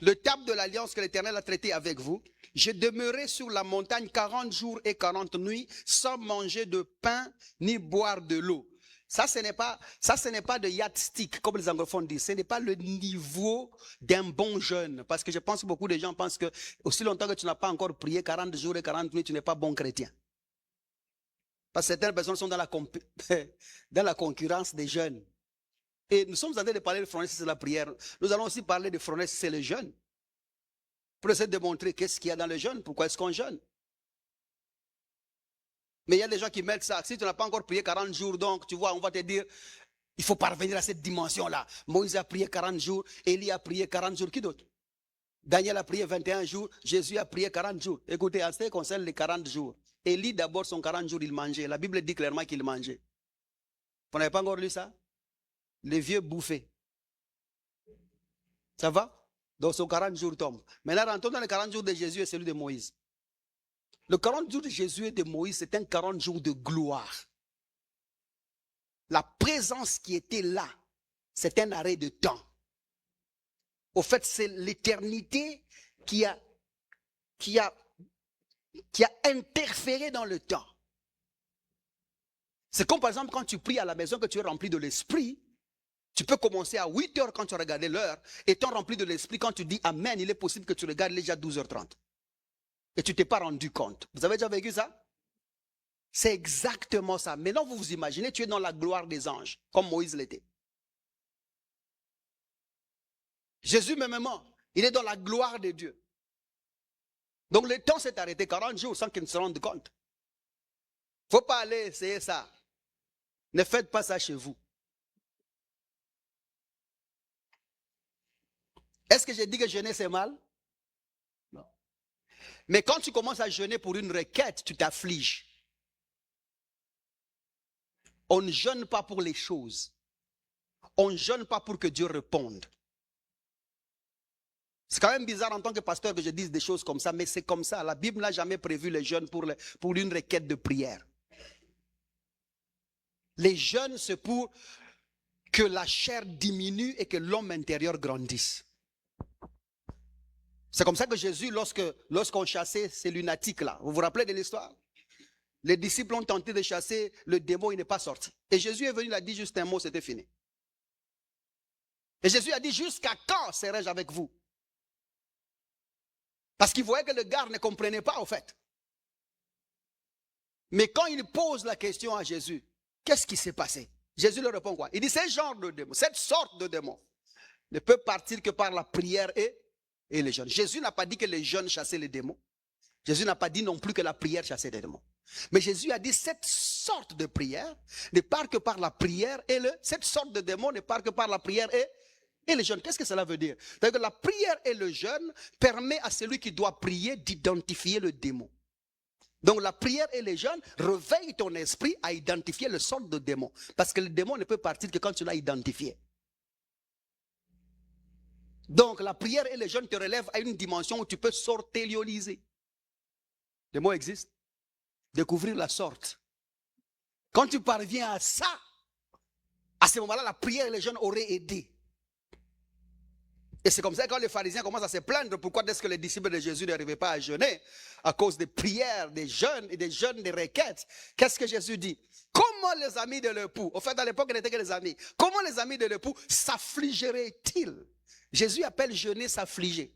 le table de l'alliance que l'Éternel a traité avec vous, je demeurai sur la montagne 40 jours et 40 nuits sans manger de pain ni boire de l'eau. Ça, ce n'est pas de yardstick, comme les anglophones disent. Ce n'est pas le niveau d'un bon jeûne. Parce que je pense que beaucoup de gens pensent que aussi longtemps que tu n'as pas encore prié 40 jours et 40 nuits, tu n'es pas bon chrétien. Parce que certaines personnes sont dans la concurrence des jeûnes. Et nous sommes en train de parler de fronesse, c'est la prière. Nous allons aussi parler de fronesse, c'est le jeûne. Pour essayer de démontrer qu'est-ce qu'il y a dans le jeûne, pourquoi est-ce qu'on jeûne. Mais il y a des gens qui mettent ça. Si tu n'as pas encore prié 40 jours, donc tu vois, on va te dire, il faut parvenir à cette dimension-là. Moïse a prié 40 jours, Élie a prié 40 jours. Qui d'autre? Daniel a prié 21 jours, Jésus a prié 40 jours. Écoutez, en ce qui concerne les 40 jours, Élie d'abord, son 40 jours, il mangeait. La Bible dit clairement qu'il mangeait. Vous n'avez pas encore lu ça? Les vieux bouffés. Ça va? Donc son 40 jours tombe. Maintenant, rentrons dans les 40 jours de Jésus et celui de Moïse. Le 40 jours de Jésus et de Moïse, c'est un 40 jours de gloire. La présence qui était là, c'est un arrêt de temps. Au fait, c'est l'éternité qui a interféré dans le temps. C'est comme par exemple quand tu pries à la maison, que tu es rempli de l'esprit. Tu peux commencer à 8 heures quand tu as regardé l'heure. Étant rempli de l'esprit, quand tu dis Amen, il est possible que tu regardes déjà 12h30. Et tu ne t'es pas rendu compte. Vous avez déjà vécu ça? C'est exactement ça. Maintenant, vous vous imaginez, tu es dans la gloire des anges, comme Moïse l'était. Jésus mêmement, il est dans la gloire de Dieu. Donc le temps s'est arrêté 40 jours sans qu'il ne se rende compte. Il ne faut pas aller essayer ça. Ne faites pas ça chez vous. Est-ce que j'ai dit que jeûner c'est mal? Non. Mais quand tu commences à jeûner pour une requête, tu t'affliges. On ne jeûne pas pour les choses. On ne jeûne pas pour que Dieu réponde. C'est quand même bizarre en tant que pasteur que je dise des choses comme ça, mais c'est comme ça. La Bible n'a jamais prévu les jeûnes pour une requête de prière. Les jeûnes, c'est pour que la chair diminue et que l'homme intérieur grandisse. C'est comme ça que Jésus, lorsqu'on chassait ces lunatiques-là, vous vous rappelez de l'histoire? Les disciples ont tenté de chasser le démon, il n'est pas sorti. Et Jésus est venu, il a dit juste un mot, c'était fini. Et Jésus a dit, jusqu'à quand serai-je avec vous? Parce qu'il voyait que le gars ne comprenait pas, au fait. Mais quand il pose la question à Jésus, qu'est-ce qui s'est passé? Jésus lui répond quoi? Il dit, ce genre de démon, cette sorte de démon, ne peut partir que par la prière et les jeûnes. Jésus n'a pas dit que les jeûnes chassaient les démons. Jésus n'a pas dit non plus que la prière chassait les démons. Mais Jésus a dit, cette sorte de prière ne part que par la prière et cette sorte de démon ne part que par la prière et le jeûne. Qu'est-ce que cela veut dire? C'est-à-dire que la prière et le jeûne permet à celui qui doit prier d'identifier le démon. Donc la prière et le jeûne réveillent ton esprit à identifier le sort de démon. Parce que le démon ne peut partir que quand tu l'as identifié. Donc la prière et le jeûne te relèvent à une dimension où tu peux sortelioliser. Le mot existe. Découvrir la sorte. Quand tu parviens à ça, à ce moment-là, la prière et le jeûne auraient aidé. Et c'est comme ça que quand les pharisiens commencent à se plaindre, pourquoi est-ce que les disciples de Jésus n'arrivaient pas à jeûner? À cause des prières, des jeûnes et des jeûnes, des requêtes. Qu'est-ce que Jésus dit? Comment les amis de l'époux, au fait à l'époque ils n'étaient que les amis, comment les amis de l'époux s'affligeraient-ils? Jésus appelle jeûner s'affliger.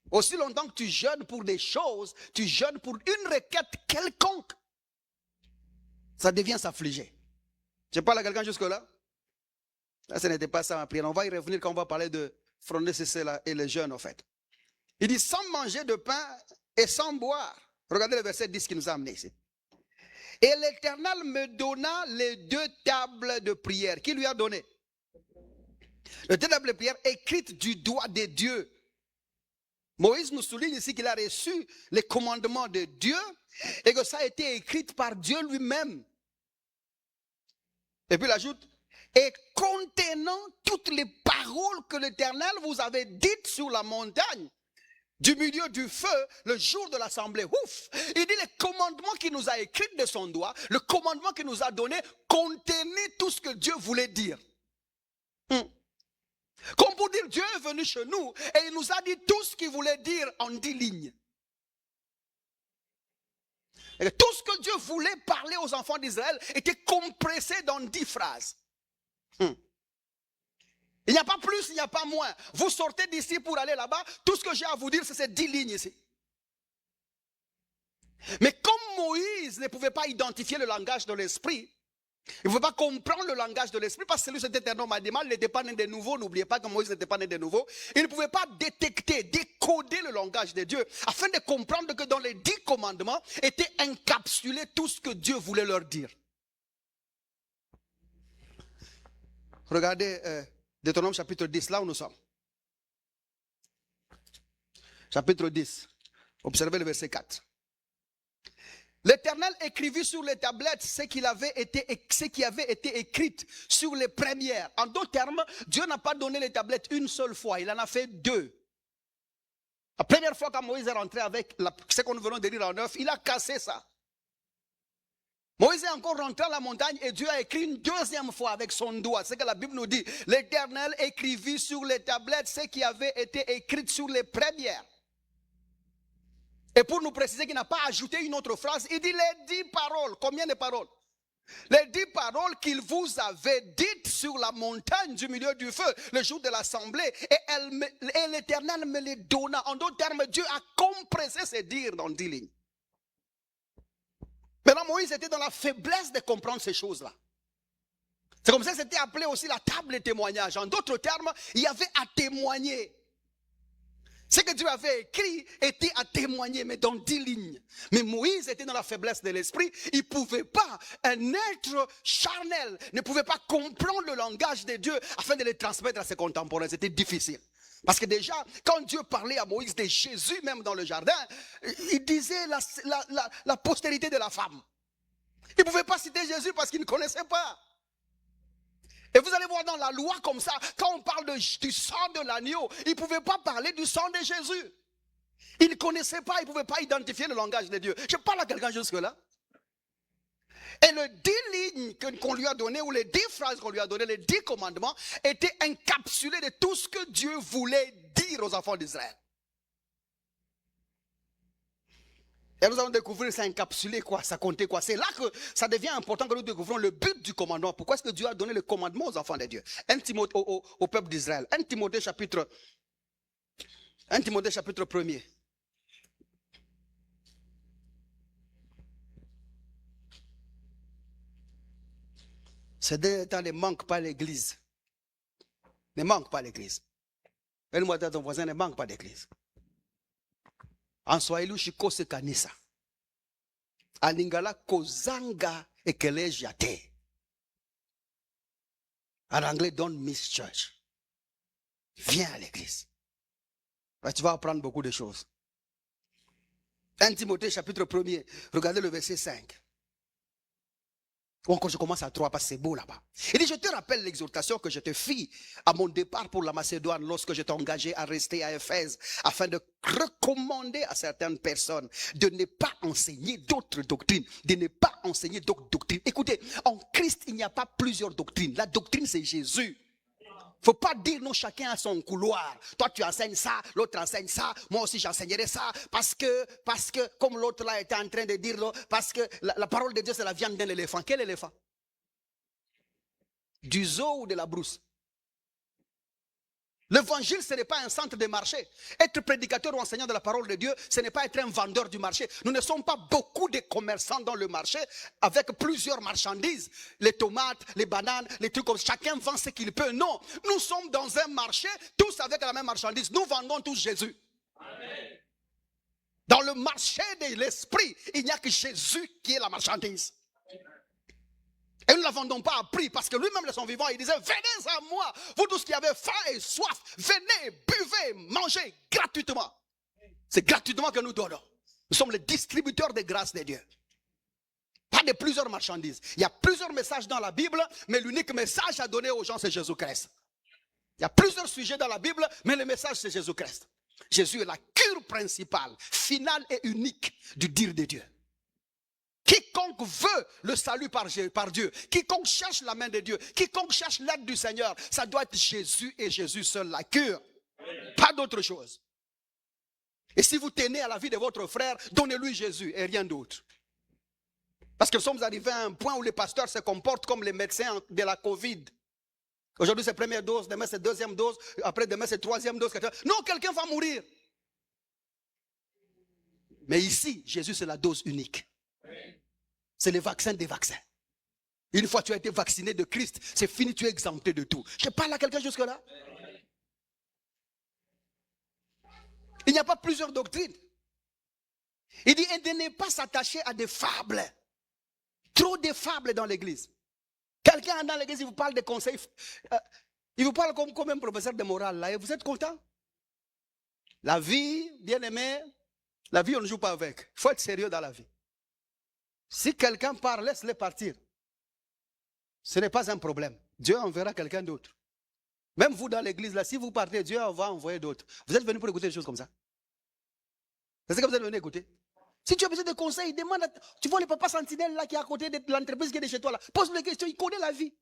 Aussi longtemps que tu jeûnes pour des choses, tu jeûnes pour une requête quelconque, ça devient s'affliger. Je parle à quelqu'un jusque-là? Là, ce n'était pas ça ma prière. On va y revenir quand on va parler de fronder cela et le jeûne, en fait. Il dit, sans manger de pain et sans boire. Regardez le verset 10 qui nous a amené ici. Et l'Éternel me donna les 2 tables de prière. Qui lui a donné? Les 2 tables de prière écrites du doigt de Dieu. Moïse nous souligne ici qu'il a reçu les commandements de Dieu et que ça a été écrit par Dieu lui-même. Et puis il ajoute, et contenant toutes les paroles que l'Éternel vous avait dites sur la montagne, du milieu du feu, le jour de l'assemblée. Ouf! Il dit les commandements qu'il nous a écrits de son doigt, le commandement qu'il nous a donné, contenait tout ce que Dieu voulait dire. Comme pour dire, Dieu est venu chez nous et il nous a dit tout ce qu'il voulait dire en 10 lignes. Et tout ce que Dieu voulait parler aux enfants d'Israël était compressé dans 10 phrases. Il n'y a pas plus, il n'y a pas moins. Vous sortez d'ici pour aller là-bas, tout ce que j'ai à vous dire, c'est ces 10 lignes ici. Mais comme Moïse ne pouvait pas identifier le langage de l'esprit, il ne pouvait pas comprendre le langage de l'esprit parce que celui c'était un homme animal, il n'était pas né de nouveau. N'oubliez pas que Moïse n'était pas né de nouveau. Il ne pouvait pas détecter, décoder le langage de Dieu afin de comprendre que dans les 10 commandements était encapsulé tout ce que Dieu voulait leur dire. Regardez Deutéronome chapitre 10, là où nous sommes. Chapitre 10, observez le verset 4. L'Éternel écrivit sur les tablettes ce qui avait été écrit sur les premières. En d'autres termes, Dieu n'a pas donné les tablettes une seule fois, il en a fait 2. La première fois quand Moïse est rentré avec ce que nous venons de lire en 9, il a cassé ça. Moïse est encore rentré à la montagne et Dieu a écrit une 2e fois avec son doigt. C'est ce que la Bible nous dit. L'Éternel écrivit sur les tablettes ce qui avait été écrit sur les premières. Et pour nous préciser qu'il n'a pas ajouté une autre phrase, il dit les 10 paroles. Combien de paroles? Les 10 paroles qu'il vous avait dites sur la montagne du milieu du feu, le jour de l'assemblée. Et l'Éternel me les donna. En d'autres termes, Dieu a compressé ses dires dans 10 lignes. Maintenant, Moïse était dans la faiblesse de comprendre ces choses-là. C'est comme ça que c'était appelé aussi la table des témoignages. En d'autres termes, il y avait à témoigner. Ce que Dieu avait écrit était à témoigner, mais dans 10 lignes. Mais Moïse était dans la faiblesse de l'esprit. Il ne pouvait pas, un être charnel, ne pouvait pas comprendre le langage de Dieu afin de le transmettre à ses contemporains. C'était difficile. Parce que déjà, quand Dieu parlait à Moïse de Jésus, même dans le jardin, il disait la postérité de la femme. Il ne pouvait pas citer Jésus parce qu'il ne connaissait pas. Et vous allez voir dans la loi comme ça, quand on parle du sang de l'agneau, il ne pouvait pas parler du sang de Jésus. Il ne connaissait pas, il ne pouvait pas identifier le langage de Dieu. Je parle à quelqu'un jusque-là. Et les 10 lignes qu'on lui a données, ou les 10 phrases qu'on lui a données, les 10 commandements, étaient encapsulés de tout ce que Dieu voulait dire aux enfants d'Israël. Et nous allons découvrir ça encapsulé, quoi, ça comptait quoi. C'est là que ça devient important que nous découvrons le but du commandement. Pourquoi est-ce que Dieu a donné le commandement aux enfants de Dieu? 1 Timothée, au peuple d'Israël. 1 Timothée chapitre 1er. C'est des temps, ne manque pas l'église. Ne manque pas l'église. Elle-moi ton voisin, ne manque pas d'église. En Swahili, shikose kanisa. Alingala kozanga ekeleja te. En anglais, don't miss church. Viens à l'église. Tu vas apprendre beaucoup de choses. 1 Timothée chapitre 1er, regardez le verset 5. Ou encore je commence à 3 parce que c'est beau là-bas. Il dit, je te rappelle l'exhortation que je te fis à mon départ pour la Macédoine lorsque je t'ai engagé à rester à Éphèse afin de recommander à certaines personnes de ne pas enseigner d'autres doctrines, de ne pas enseigner d'autres doctrines. Écoutez, en Christ, il n'y a pas plusieurs doctrines. La doctrine, c'est Jésus. Il ne faut pas dire non, chacun a son couloir. Toi, tu enseignes ça, l'autre enseigne ça, moi aussi j'enseignerai ça. Parce que comme l'autre là était en train de dire, parce que la parole de Dieu, c'est la viande d'un éléphant. Quel éléphant? Du zoo ou de la brousse? L'évangile, ce n'est pas un centre de marché. Être prédicateur ou enseignant de la parole de Dieu, ce n'est pas être un vendeur du marché. Nous ne sommes pas beaucoup de commerçants dans le marché avec plusieurs marchandises. Les tomates, les bananes, les trucs comme ça. Chacun vend ce qu'il peut. Non, nous sommes dans un marché, tous avec la même marchandise. Nous vendons tous Jésus. Amen. Dans le marché de l'esprit, il n'y a que Jésus qui est la marchandise. Et nous ne la vendons pas à prix parce que lui-même de son vivant, il disait, venez à moi, vous tous qui avez faim et soif, venez, buvez, mangez gratuitement. C'est gratuitement que nous donnons. Nous sommes les distributeurs des grâces de Dieu. Pas de plusieurs marchandises. Il y a plusieurs messages dans la Bible, mais l'unique message à donner aux gens, c'est Jésus-Christ. Il y a plusieurs sujets dans la Bible, mais le message, c'est Jésus-Christ. Jésus est la cure principale, finale et unique du dire de Dieu. Quiconque veut le salut par Dieu, quiconque cherche la main de Dieu, quiconque cherche l'aide du Seigneur, ça doit être Jésus et Jésus seul la cure. Pas d'autre chose. Et si vous tenez à la vie de votre frère, donnez-lui Jésus et rien d'autre. Parce que nous sommes arrivés à un point où les pasteurs se comportent comme les médecins de la Covid. Aujourd'hui c'est première dose, demain c'est deuxième dose, après demain c'est troisième dose. Non, quelqu'un va mourir. Mais ici, Jésus c'est la dose unique. C'est le vaccin des vaccins. Une fois que tu as été vacciné de Christ, c'est fini, tu es exempté de tout. Je parle à quelqu'un jusque-là. Il n'y a pas plusieurs doctrines. Il dit, et de ne pas s'attacher à des fables. Trop de fables dans l'église. Quelqu'un dans l'église, il vous parle de conseils. Il vous parle comme un professeur de morale. Là, et vous êtes content? La vie, bien aimé, la vie, on ne joue pas avec. Il faut être sérieux dans la vie. Si quelqu'un part, laisse-le partir. Ce n'est pas un problème. Dieu enverra quelqu'un d'autre. Même vous dans l'église, là, si vous partez, Dieu va envoyer d'autres. Vous êtes venu pour écouter des choses comme ça? C'est ce que vous êtes venu écouter? Si tu as besoin de conseils, demande à... Tu vois le papa sentinelle là qui est à côté de l'entreprise qui est de chez toi là. Pose-lui des questions, il connaît la vie.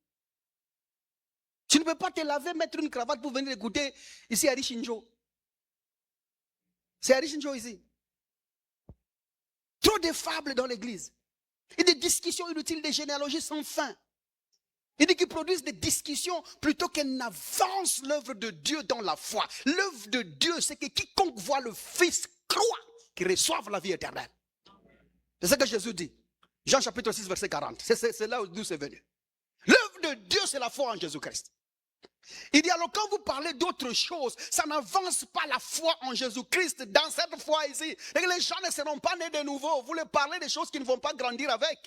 Tu ne peux pas te laver, mettre une cravate pour venir écouter ici à Richinjo. C'est à Richinjo ici. Trop de fables dans l'église. Et des discussions inutiles, des généalogies sans fin. Il dit qu'ils produisent des discussions plutôt qu'elles n'avancent l'œuvre de Dieu dans la foi. L'œuvre de Dieu, c'est que quiconque voit le Fils croit qu'il reçoive la vie éternelle. C'est ce que Jésus dit. Jean chapitre 6, verset 40. C'est là d'où c'est venu. L'œuvre de Dieu, c'est la foi en Jésus-Christ. Il dit alors quand vous parlez d'autre chose, ça n'avance pas la foi en Jésus-Christ dans cette foi ici. Et les gens ne seront pas nés de nouveau. Vous leur parlez des choses qui ne vont pas grandir avec.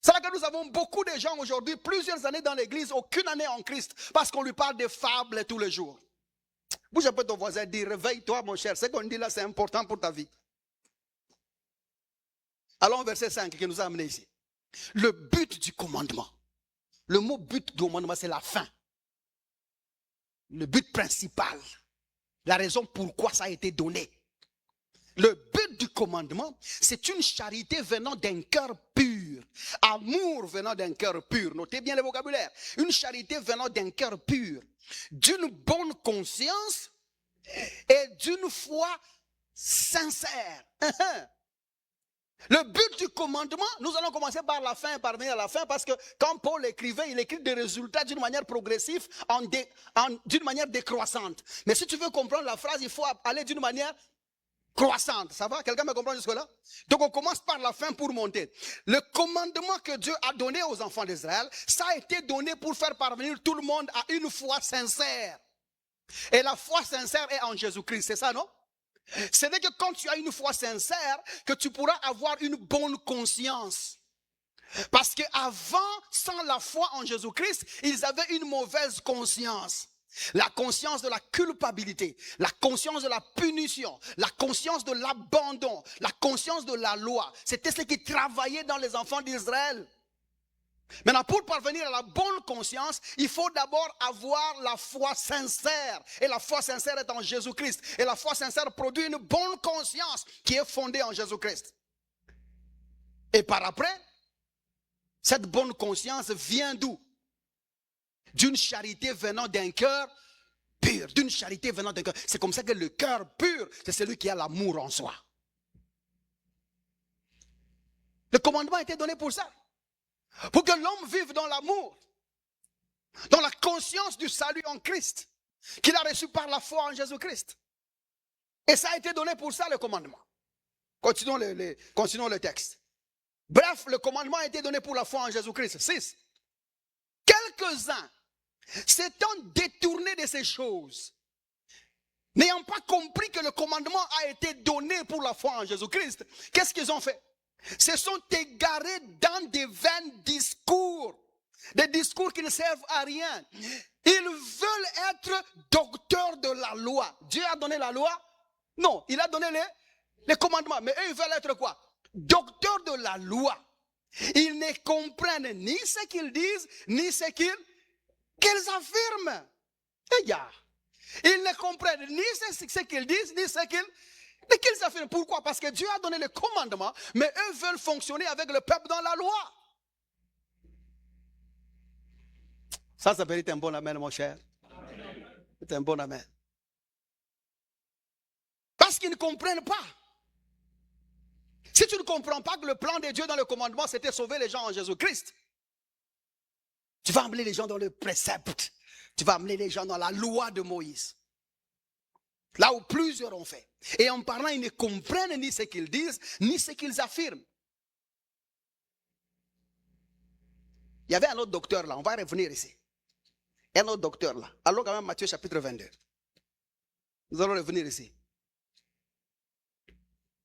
C'est là que nous avons beaucoup de gens aujourd'hui, plusieurs années dans l'église, aucune année en Christ, parce qu'on lui parle de fables tous les jours. Bouge un peu ton voisin et dis, réveille-toi mon cher, ce qu'on dit là c'est important pour ta vie. Allons au verset 5 qui nous a amené ici. Le but du commandement. Le mot but du commandement c'est la fin. Le but principal. La raison pourquoi ça a été donné. Le but du commandement, c'est une charité venant d'un cœur pur. Amour venant d'un cœur pur. Notez bien le vocabulaire. Une charité venant d'un cœur pur. D'une bonne conscience et d'une foi sincère. Le but du commandement, nous allons commencer par la fin et parvenir à la fin parce que quand Paul écrivait, il écrit des résultats d'une manière progressive, d'une manière décroissante. Mais si tu veux comprendre la phrase, il faut aller d'une manière croissante. Ça va? Quelqu'un me comprend jusque-là? Donc on commence par la fin pour monter. Le commandement que Dieu a donné aux enfants d'Israël, ça a été donné pour faire parvenir tout le monde à une foi sincère. Et la foi sincère est en Jésus-Christ, c'est ça, non? Ce n'est que quand tu as une foi sincère que tu pourras avoir une bonne conscience. Parce qu'avant, sans la foi en Jésus-Christ, ils avaient une mauvaise conscience. La conscience de la culpabilité, la conscience de la punition, la conscience de l'abandon, la conscience de la loi. C'était ce qui travaillait dans les enfants d'Israël. Maintenant, pour parvenir à la bonne conscience, il faut d'abord avoir la foi sincère. Et la foi sincère est en Jésus-Christ. Et la foi sincère produit une bonne conscience qui est fondée en Jésus-Christ. Et par après, cette bonne conscience vient d'où? D'une charité venant d'un cœur pur. D'une charité venant d'un cœur. C'est comme ça que le cœur pur, c'est celui qui a l'amour en soi. Le commandement a été donné pour ça. Pour que l'homme vive dans l'amour, dans la conscience du salut en Christ, qu'il a reçu par la foi en Jésus-Christ. Et ça a été donné pour ça, le commandement. Continuons le texte. Bref, le commandement a été donné pour la foi en Jésus-Christ. 6. Quelques-uns, s'étant détournés de ces choses, n'ayant pas compris que le commandement a été donné pour la foi en Jésus-Christ, qu'est-ce qu'ils ont fait? Se sont égarés dans des vains discours. Des discours qui ne servent à rien. Ils veulent être docteurs de la loi. Dieu a donné la loi? Non, il a donné les commandements. Mais eux, ils veulent être quoi? Docteurs de la loi. Ils ne comprennent ni ce qu'ils disent, ni ce qu'ils affirment. Regarde. Ils ne comprennent ni ce qu'ils disent, ni ce qu'ils affirment. Pourquoi? Parce que Dieu a donné le commandement, mais eux veulent fonctionner avec le peuple dans la loi. Ça mérite un bon amen, mon cher. C'est un bon amen. Parce qu'ils ne comprennent pas. Si tu ne comprends pas que le plan de Dieu dans le commandement, c'était sauver les gens en Jésus-Christ, tu vas amener les gens dans le précepte. Tu vas amener les gens dans la loi de Moïse. Là où plusieurs ont fait. Et en parlant, ils ne comprennent ni ce qu'ils disent, ni ce qu'ils affirment. Il y avait un autre docteur là, on va revenir ici. Un autre docteur là. Allons quand même Matthieu chapitre 22. Nous allons revenir ici.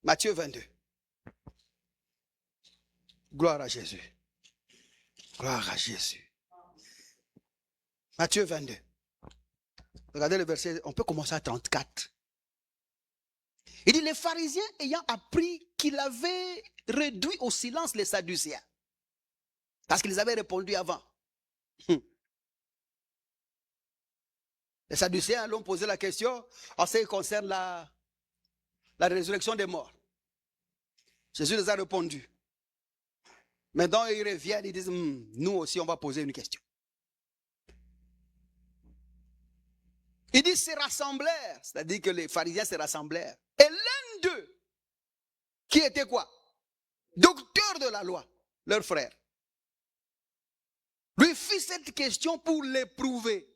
Matthieu 22. Gloire à Jésus. Gloire à Jésus. Matthieu 22. Regardez le verset, on peut commencer à 34. Il dit, les pharisiens ayant appris qu'il avait réduit au silence les sadducéens, parce qu'ils avaient répondu avant. Les sadducéens l'ont posé la question en ce qui concerne la résurrection des morts. Jésus les a répondu. Maintenant, ils reviennent, ils disent, nous aussi, on va poser une question. Ils disent, se rassemblèrent, c'est-à-dire que les pharisiens se rassemblèrent. Et l'un d'eux, qui était quoi? Docteur de la loi, leur frère, lui fit cette question pour l'éprouver.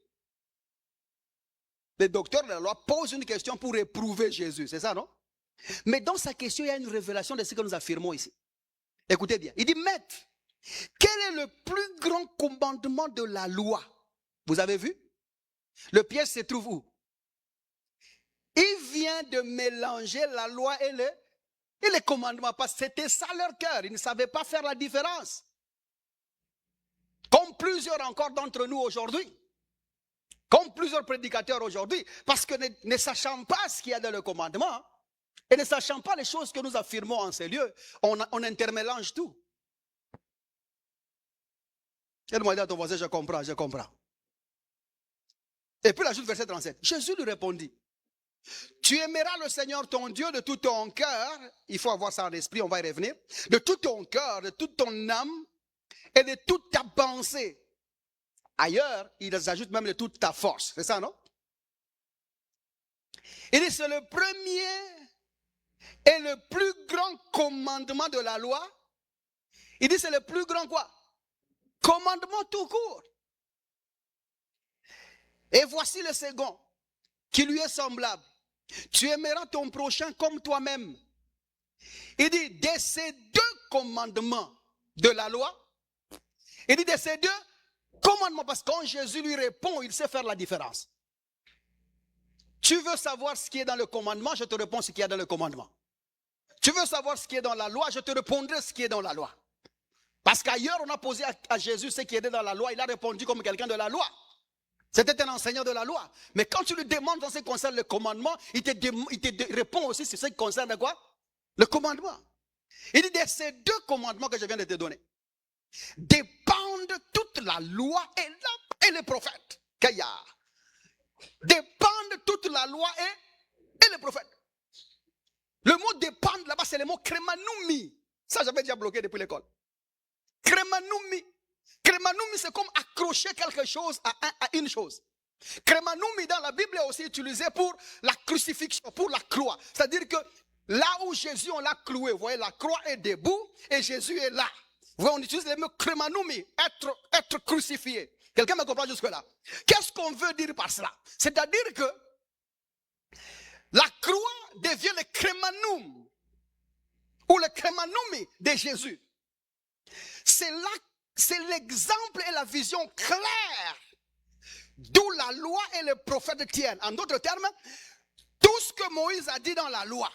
Le docteur de la loi pose une question pour éprouver Jésus, c'est ça, non? Mais dans sa question, il y a une révélation de ce que nous affirmons ici. Écoutez bien, il dit, maître, Quel est le plus grand commandement de la loi? Vous avez vu? Le piège se trouve où? Il vient de mélanger la loi et les commandements, parce que c'était ça leur cœur. Ils ne savaient pas faire la différence. Comme plusieurs encore d'entre nous aujourd'hui. Comme plusieurs prédicateurs aujourd'hui. Parce que ne sachant pas ce qu'il y a dans le commandement, et ne sachant pas les choses que nous affirmons en ces lieux, on intermélange tout. Elle-moi dit à ton voisin, je comprends, je comprends. Et puis il ajoute verset 37. Jésus lui répondit, tu aimeras le Seigneur ton Dieu de tout ton cœur, il faut avoir ça en esprit, on va y revenir, de tout ton cœur, de toute ton âme et de toute ta pensée. Ailleurs, ils ajoutent même de toute ta force, c'est ça, non? Il dit, c'est le premier et le plus grand commandement de la loi. Il dit, c'est le plus grand quoi? Commandement tout court. Et voici le second, qui lui est semblable. Tu aimeras ton prochain comme toi-même. Il dit, de ces deux commandements de la loi, il dit de ces deux commandements, parce que quand Jésus lui répond, il sait faire la différence. Tu veux savoir ce qui est dans le commandement, je te réponds ce qu'il y a dans le commandement. Tu veux savoir ce qui est dans la loi, je te répondrai ce qui est dans la loi. Parce qu'ailleurs, on a posé à Jésus ce qui était dans la loi, il a répondu comme quelqu'un de la loi. C'était un enseignant de la loi. Mais quand tu lui demandes en ce qui concerne le commandement, il te répond aussi sur ce qui concerne quoi? Le commandement. Il dit, de ces deux commandements que je viens de te donner, dépendent toute la loi et les prophètes. Dépendent toute la loi et les prophètes. Le mot dépendre là-bas, c'est le mot kremanumi. Ça, j'avais déjà bloqué depuis l'école. Kremanumi. Kremanumi, c'est comme accrocher quelque chose à une chose. Kremanumi dans la Bible est aussi utilisé pour la crucifixion, pour la croix. C'est-à-dire que là où Jésus, on l'a cloué, vous voyez, la croix est debout et Jésus est là. Vous voyez, on utilise le mot kremanumi, être crucifié. Quelqu'un me comprend jusque-là? Qu'est-ce qu'on veut dire par cela? C'est-à-dire que la croix devient le kremanum ou le kremanumi de Jésus. C'est là. C'est l'exemple et la vision claire d'où la loi et les prophètes tiennent. En d'autres termes, tout ce que Moïse a dit dans la loi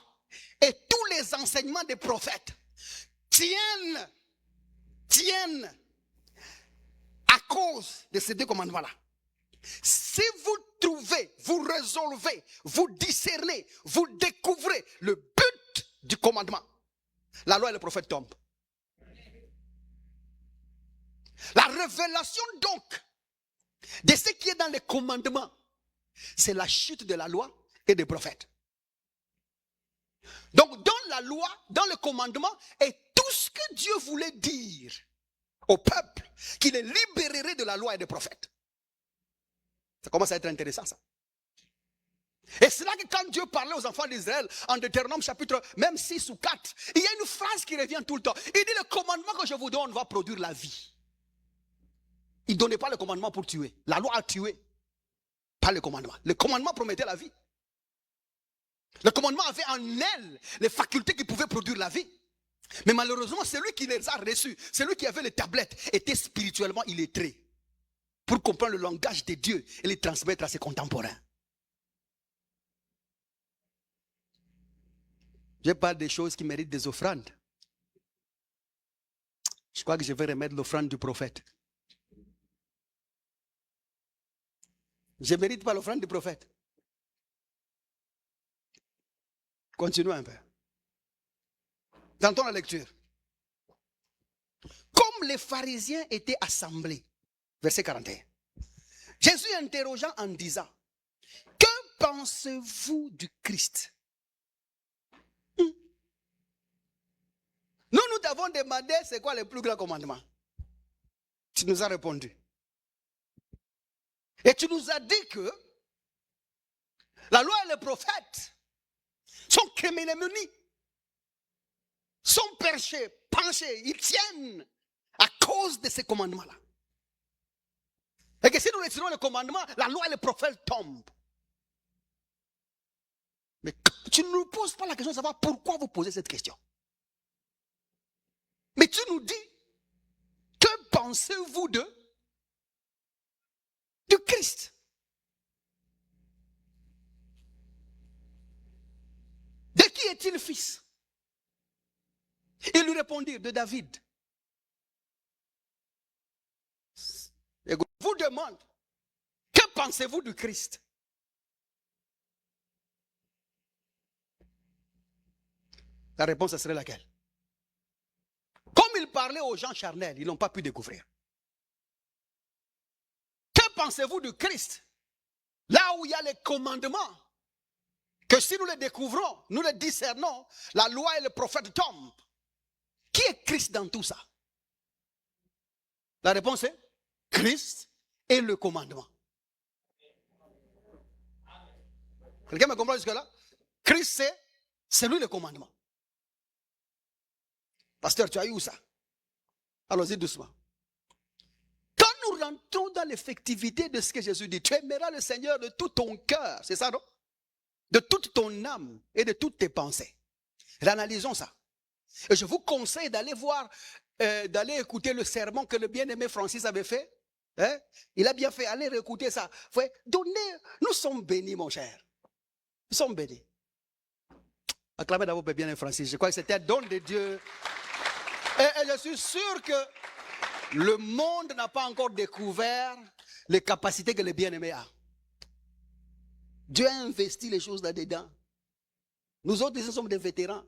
et tous les enseignements des prophètes tiennent à cause de ces deux commandements-là. Si vous trouvez, vous résolvez, vous discernez, vous découvrez le but du commandement, la loi et les prophètes tombent. La révélation donc de ce qui est dans les commandements, c'est la chute de la loi et des prophètes. Donc dans la loi, dans le commandement, est tout ce que Dieu voulait dire au peuple, qu'il les libérerait de la loi et des prophètes. Ça commence à être intéressant ça. Et c'est là que quand Dieu parlait aux enfants d'Israël, en Deutéronome chapitre même 6 ou 4, il y a une phrase qui revient tout le temps. Il dit, le commandement que je vous donne va produire la vie. Il ne donnait pas le commandement pour tuer. La loi a tué, pas le commandement. Le commandement promettait la vie. Le commandement avait en elle les facultés qui pouvaient produire la vie. Mais malheureusement, celui qui les a reçus, celui qui avait les tablettes, était spirituellement illettré pour comprendre le langage de Dieu et les transmettre à ses contemporains. Je parle des choses qui méritent des offrandes. Je crois que je vais remettre l'offrande du prophète. Je ne mérite pas l'offrande du prophète. Continuons un peu. Tentons la lecture. Comme les pharisiens étaient assemblés, verset 41, Jésus interrogea en disant, que pensez-vous du Christ? Nous t'avons demandé c'est quoi le plus grand commandement. Tu nous as répondu. Et tu nous as dit que la loi et les prophètes sont créménémunis, sont perchés, penchés, ils tiennent à cause de ces commandements-là. Et que si nous retirons le commandement, la loi et les prophètes tombent. Mais tu ne nous poses pas la question de savoir pourquoi vous posez cette question. Mais tu nous dis pensez-vous du Christ? De qui est-il fils? Il lui répondit, de David. Et vous demande, que pensez-vous du Christ? La réponse serait laquelle? Comme il parlait aux gens charnels, ils n'ont pas pu découvrir. Que pensez-vous du Christ? Là où il y a les commandements, que si nous les découvrons, nous les discernons, la loi et le prophète tombent. Qui est Christ dans tout ça? La réponse est Christ et le commandement. Quelqu'un me comprend jusque-là? Christ, c'est lui le commandement. Pasteur, tu as eu où ça? Allons-y doucement. Quand nous rentrons dans l'effectivité de ce que Jésus dit, tu aimeras le Seigneur de tout ton cœur, c'est ça, non? De toute ton âme et de toutes tes pensées. Réanalysons ça. Et je vous conseille d'aller voir, d'aller écouter le sermon que le bien-aimé Francis avait fait. Hein? Il a bien fait, allez réécouter ça. Nous sommes bénis, mon cher. Nous sommes bénis. Acclamez d'abord le bien-aimé Francis. Je crois que c'était un don de Dieu. Et je suis sûr que le monde n'a pas encore découvert les capacités que le bien-aimé a. Dieu a investi les choses là-dedans. Nous autres, nous sommes des vétérans.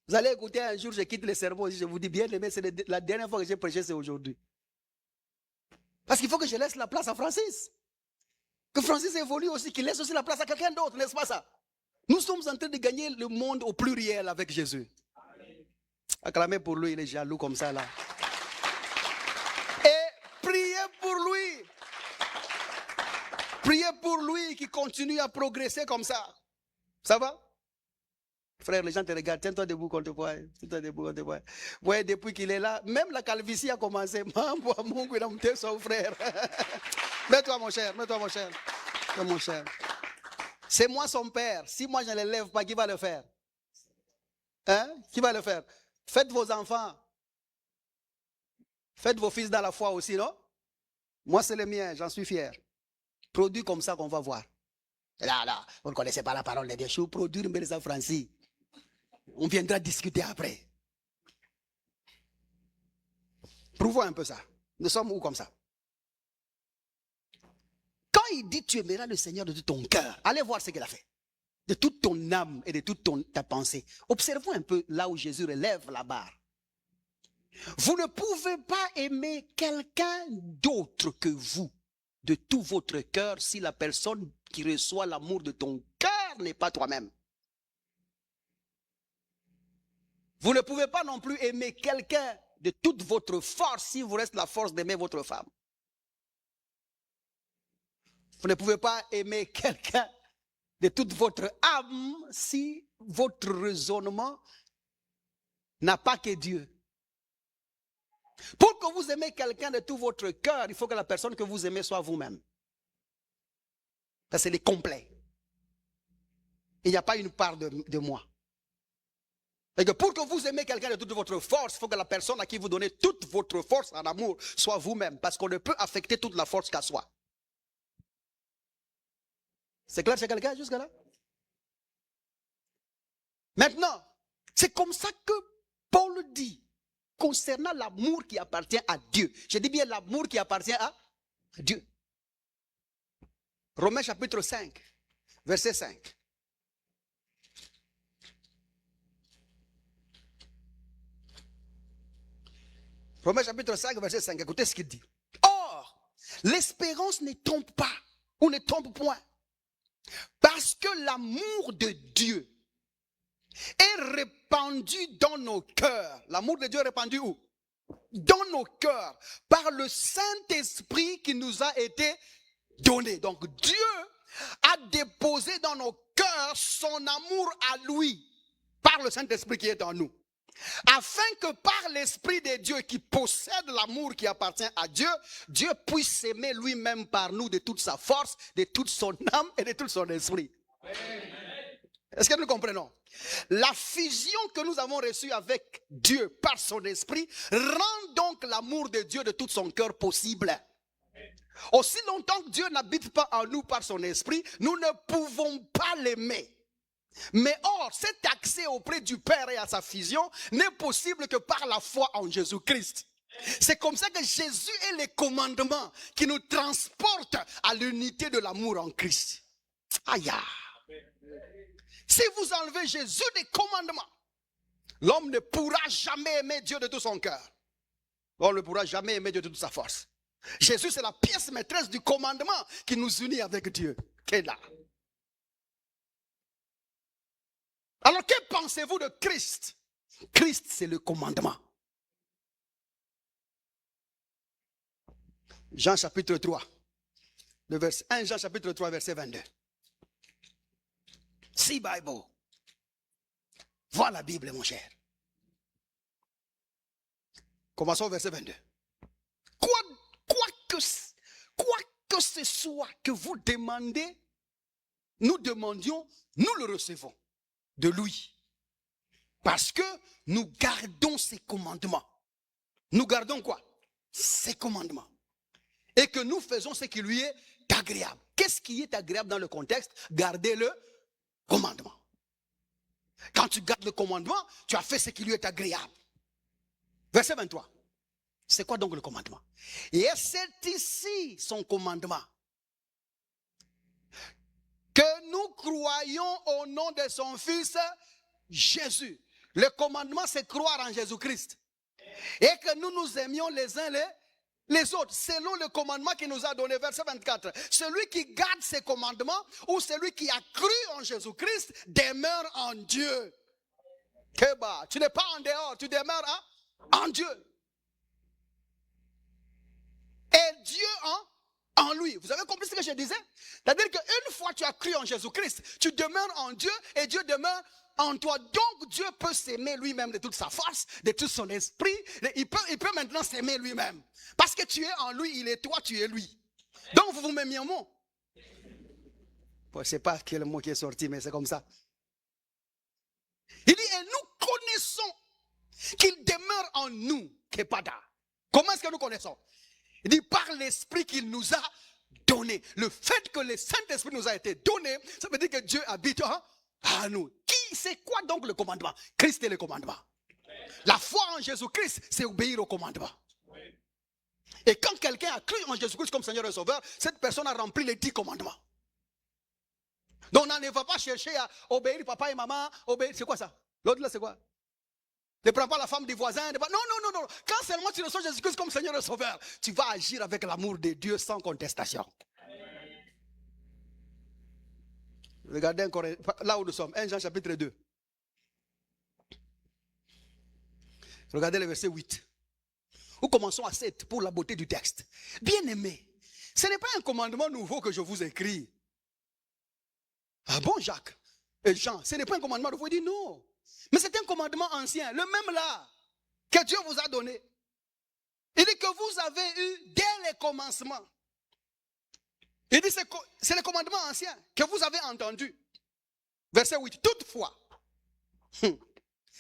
Vous allez écouter un jour, je quitte le sermon, je vous dis, bien-aimé, c'est la dernière fois que j'ai prêché, c'est aujourd'hui. Parce qu'il faut que je laisse la place à Francis. Que Francis évolue aussi, qu'il laisse aussi la place à quelqu'un d'autre, n'est-ce pas ça? Nous sommes en train de gagner le monde au pluriel avec Jésus. Acclamez pour lui, il est jaloux comme ça là. Et priez pour lui. Priez pour lui qui continue à progresser comme ça. Ça va? Frère, les gens te regardent. Tiens-toi debout qu'on te voit. Tiens-toi debout qu'on te voit. Vous voyez, depuis qu'il est là, même la calvitie a commencé. Frère. Mets-toi mon cher, mets-toi mon cher. Mets-toi mon cher. C'est moi son père. Si moi je ne l'élève pas, qui va le faire? Hein? Qui va le faire? Faites vos enfants. Faites vos fils dans la foi aussi, non? Moi, c'est le mien, j'en suis fier. Produit comme ça qu'on va voir. Là, vous ne connaissez pas la parole de Dieu. Je suis produire Mbélissa Francis. On viendra discuter après. Prouvons un peu ça. Nous sommes où comme ça? Quand il dit tu aimeras le Seigneur de tout ton cœur, allez voir ce qu'il a fait. De toute ton âme et de toute ta pensée. Observons un peu là où Jésus relève la barre. Vous ne pouvez pas aimer quelqu'un d'autre que vous de tout votre cœur si la personne qui reçoit l'amour de ton cœur n'est pas toi-même. Vous ne pouvez pas non plus aimer quelqu'un de toute votre force si vous reste la force d'aimer votre femme. Vous ne pouvez pas aimer quelqu'un de toute votre âme si votre raisonnement n'a pas que Dieu. Pour que vous aimez quelqu'un de tout votre cœur, il faut que la personne que vous aimez soit vous-même. Ça, c'est le complet. Il n'y a pas une part de moi. Et que pour que vous aimez quelqu'un de toute votre force, il faut que la personne à qui vous donnez toute votre force en amour soit vous-même. Parce qu'on ne peut affecter toute la force qu'à soi. C'est clair chez quelqu'un jusqu'à là? Maintenant, c'est comme ça que Paul dit concernant l'amour qui appartient à Dieu. Je dis bien l'amour qui appartient à Dieu. Romains chapitre 5, verset 5. Romains chapitre 5, verset 5. Écoutez ce qu'il dit. Or, l'espérance ne tombe pas ou ne tombe point. Parce que l'amour de Dieu est répandu dans nos cœurs. L'amour de Dieu est répandu où? Dans nos cœurs. Par le Saint-Esprit qui nous a été donné. Donc Dieu a déposé dans nos cœurs son amour à lui. Par le Saint-Esprit qui est en nous. Afin que par l'Esprit de Dieu qui possède l'amour qui appartient à Dieu, Dieu puisse s'aimer lui-même par nous de toute sa force, de toute son âme et de tout son esprit. Amen. Est-ce que nous comprenons? La fusion que nous avons reçue avec Dieu par son esprit rend donc l'amour de Dieu de tout son cœur possible. Aussi longtemps que Dieu n'habite pas en nous par son esprit, nous ne pouvons pas l'aimer. Mais or, cet accès auprès du Père et à sa fusion n'est possible que par la foi en Jésus-Christ. C'est comme ça que Jésus est le commandement qui nous transporte à l'unité de l'amour en Christ. Aïe! Si vous enlevez Jésus des commandements, l'homme ne pourra jamais aimer Dieu de tout son cœur. L'homme ne pourra jamais aimer Dieu de toute sa force. Jésus, c'est la pièce maîtresse du commandement qui nous unit avec Dieu. Qu'est là? Alors, que pensez-vous de Christ? Christ, c'est le commandement. Jean chapitre 3, le verset 1 Jean chapitre 3, verset 22. Si Bible. Vois la Bible, mon cher. Commençons au verset 22. Quoi que ce soit que vous demandez, nous demandions, nous le recevons de lui. Parce que nous gardons ses commandements. Nous gardons quoi? Ses commandements. Et que nous faisons ce qui lui est agréable. Qu'est-ce qui est agréable dans le contexte? Garder le commandement. Quand tu gardes le commandement, tu as fait ce qui lui est agréable. Verset 23. C'est quoi donc le commandement? Et c'est ici son commandement. Que nous croyons au nom de son Fils Jésus. Le commandement, c'est croire en Jésus-Christ. Et que nous nous aimions les uns les autres, selon le commandement qu'il nous a donné, verset 24. Celui qui garde ses commandements ou celui qui a cru en Jésus-Christ demeure en Dieu. Keba, tu n'es pas en dehors, tu demeures en Dieu. Et Dieu en lui. Vous avez compris ce que je disais? C'est-à-dire qu'une fois tu as cru en Jésus-Christ, tu demeures en Dieu et Dieu demeure en toi. Donc Dieu peut s'aimer lui-même de toute sa force, de tout son esprit. Il peut maintenant s'aimer lui-même. Parce que tu es en lui, il est toi, tu es lui. Donc vous m'aimez un mot. Je ne sais pas quel mot qui est sorti, mais c'est comme ça. Il dit, et nous connaissons qu'il demeure en nous. Kepada. Comment est-ce que nous connaissons? Il dit, par l'esprit qu'il nous a donné. Le fait que le Saint-Esprit nous a été donné, ça veut dire que Dieu habite en nous. C'est quoi donc le commandement? Christ est le commandement. La foi en Jésus-Christ, c'est obéir au commandement. Et quand quelqu'un a cru en Jésus-Christ comme Seigneur et Sauveur, cette personne a rempli les 10 commandements. Donc on ne va pas chercher à obéir papa et maman, obéir, c'est quoi ça? L'autre là c'est quoi? Ne prends pas la femme du voisin. Non. Quand seulement tu reçois Jésus-Christ comme Seigneur et Sauveur, tu vas agir avec l'amour de Dieu sans contestation. Regardez encore là où nous sommes, 1 Jean chapitre 2. Regardez le verset 8. Nous commençons à 7 pour la beauté du texte. Bien-aimés, ce n'est pas un commandement nouveau que je vous écris. Ah bon, Jacques et Jean, ce n'est pas un commandement nouveau. Il dit non. Mais c'est un commandement ancien, le même là, que Dieu vous a donné. Il dit que vous avez eu dès le commencement. Il dit c'est le commandement ancien que vous avez entendu. Verset 8. Toutefois,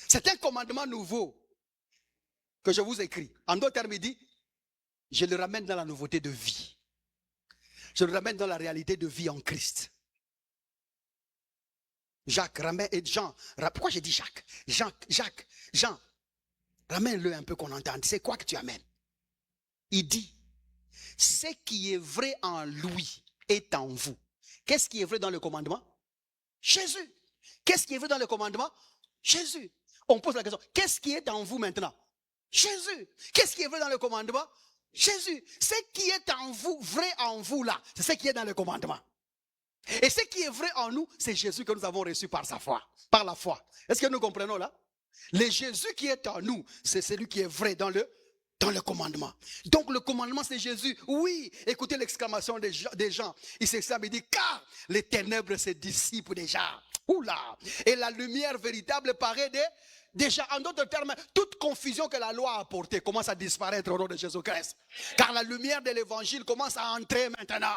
c'est un commandement nouveau que je vous écris. En d'autres termes, il dit, je le ramène dans la nouveauté de vie. Je le ramène dans la réalité de vie en Christ. Jacques, ramène, et Jean, pourquoi j'ai dit Jacques? Jean, ramène-le un peu qu'on entende. C'est quoi que tu amènes? Il dit, ce qui est vrai en lui est en vous. Qu'est-ce qui est vrai dans le commandement? Jésus. Qu'est-ce qui est vrai dans le commandement? Jésus. On pose la question, qu'est-ce qui est en vous maintenant? Jésus. Qu'est-ce qui est vrai dans le commandement? Jésus. Ce qui est en vous, vrai en vous là, c'est ce qui est dans le commandement. Et ce qui est vrai en nous, c'est Jésus que nous avons reçu par sa foi, par la foi. Est-ce que nous comprenons là? Le Jésus qui est en nous, c'est celui qui est vrai dans le commandement. Donc le commandement c'est Jésus. Oui, écoutez l'exclamation des gens. Il s'exclame, il dit, car les ténèbres se dissipent déjà. Oula! Et la lumière véritable paraît déjà. En d'autres termes, toute confusion que la loi a apportée commence à disparaître au nom de Jésus-Christ. Car la lumière de l'évangile commence à entrer maintenant.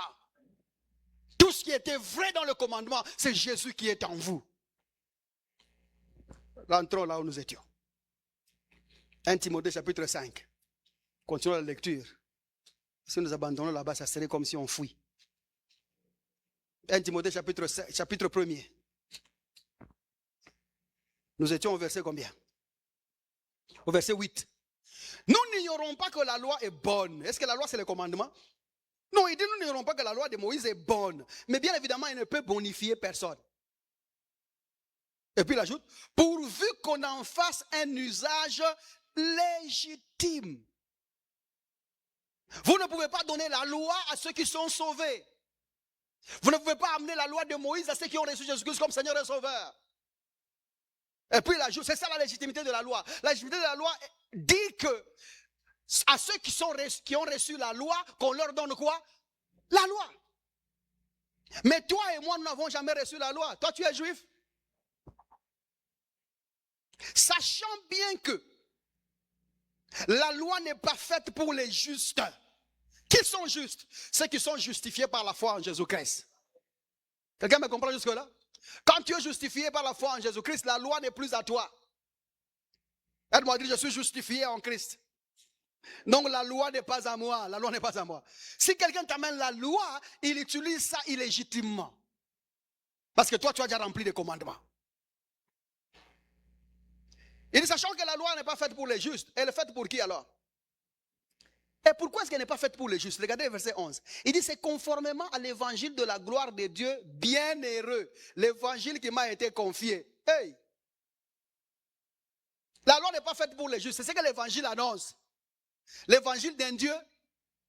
Tout ce qui était vrai dans le commandement, c'est Jésus qui est en vous. Rentrons là où nous étions. 1 Timothée chapitre 5. Continuons la lecture. Si nous abandonnons là-bas, ça serait comme si on fuit. 1 Timothée chapitre 1er. Nous étions au verset combien? Au verset 8. Nous n'ignorons pas que la loi est bonne. Est-ce que la loi c'est le commandement? Non, il dit nous n'ignorons pas que la loi de Moïse est bonne. Mais bien évidemment, il ne peut bonifier personne. Et puis il ajoute, pourvu qu'on en fasse un usage légitime. Vous ne pouvez pas donner la loi à ceux qui sont sauvés. Vous ne pouvez pas amener la loi de Moïse à ceux qui ont reçu Jésus-Christ comme Seigneur et Sauveur. Et puis il ajoute, c'est ça la légitimité de la loi. La légitimité de la loi dit que à ceux qui ont reçu la loi, qu'on leur donne quoi? La loi. Mais toi et moi, nous n'avons jamais reçu la loi. Toi, tu es juif. Sachant bien que la loi n'est pas faite pour les justes. Qui sont justes? Ceux qui sont justifiés par la foi en Jésus-Christ. Quelqu'un me comprend jusque-là? Quand tu es justifié par la foi en Jésus-Christ, la loi n'est plus à toi. Aide-moi à dire, je suis justifié en Christ. Donc la loi n'est pas à moi. La loi n'est pas à moi. Si quelqu'un t'amène la loi, il utilise ça illégitimement. Parce que toi, tu as déjà rempli les commandements. Il dit, sachant que la loi n'est pas faite pour les justes, elle est faite pour qui alors? Et pourquoi est-ce qu'elle n'est pas faite pour les justes? Regardez le verset 11. Il dit, c'est conformément à l'évangile de la gloire de Dieu, bienheureux. L'évangile qui m'a été confié. Hey! La loi n'est pas faite pour les justes. C'est ce que l'évangile annonce. L'évangile d'un Dieu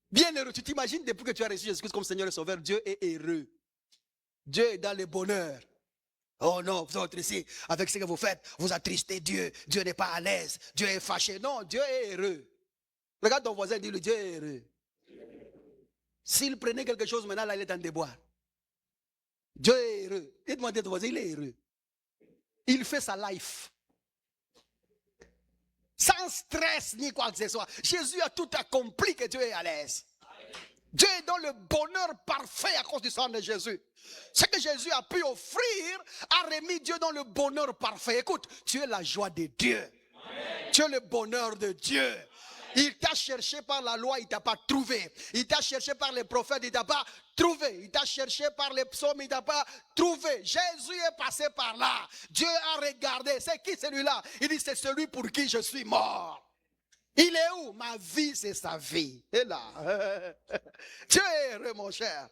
bienheureux. Tu t'imagines, depuis que tu as reçu Jésus-Christ comme Seigneur et Sauveur, Dieu est heureux. Dieu est dans le bonheur. Oh non, vous êtes ici, avec ce que vous faites, vous attristez Dieu. Dieu n'est pas à l'aise. Dieu est fâché. Non, Dieu est heureux. Regarde ton voisin et dis-lui, Dieu est heureux. S'il prenait quelque chose maintenant, là, il est en déboire. Dieu est heureux. Dites-moi, ton voisin, il est heureux. Il fait sa life. Sans stress ni quoi que ce soit. Jésus a tout accompli, que Dieu est à l'aise. Dieu est dans le bonheur parfait à cause du sang de Jésus. Ce que Jésus a pu offrir a remis Dieu dans le bonheur parfait. Écoute, tu es la joie de Dieu. Amen. Tu es le bonheur de Dieu. Il t'a cherché par la loi, il ne t'a pas trouvé. Il t'a cherché par les prophètes, il ne t'a pas trouvé. Il t'a cherché par les psaumes, il ne t'a pas trouvé. Jésus est passé par là. Dieu a regardé. C'est qui celui-là? Il dit, c'est celui pour qui je suis mort. Il est où? Ma vie, c'est sa vie. Et là, Dieu est heureux, mon cher.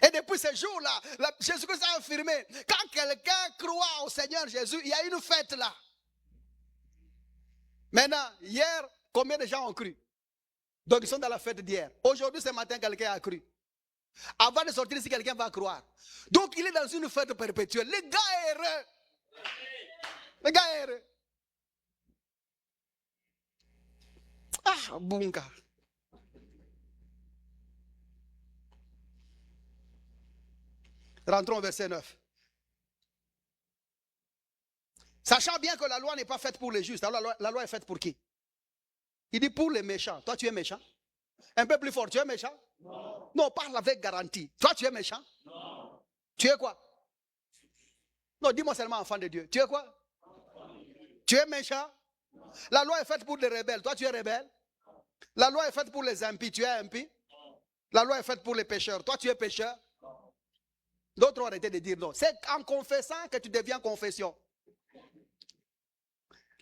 Et depuis ce jour-là, Jésus-Christ a affirmé, quand quelqu'un croit au Seigneur Jésus, il y a une fête là. Maintenant, hier, combien de gens ont cru? Donc ils sont dans la fête d'hier. Aujourd'hui, ce matin, quelqu'un a cru. Avant de sortir ici, quelqu'un va croire. Donc il est dans une fête perpétuelle. Le gars est heureux. Le gars est heureux. Ah, bon gars. Rentrons au verset 9. Sachant bien que la loi n'est pas faite pour les justes, alors la loi est faite pour qui? Il dit pour les méchants. Toi, tu es méchant? Un peu plus fort, tu es méchant? Non. Non, parle avec garantie. Toi, tu es méchant? Non. Tu es quoi? Non, dis-moi seulement enfant de Dieu. Tu es quoi? Tu es méchant? Non. La loi est faite pour les rebelles. Toi, tu es rebelle? Non. La loi est faite pour les impies. Tu es impie? Non. La loi est faite pour les pécheurs. Toi, tu es pécheur? Non. D'autres ont arrêté de dire non. C'est en confessant que tu deviens confession.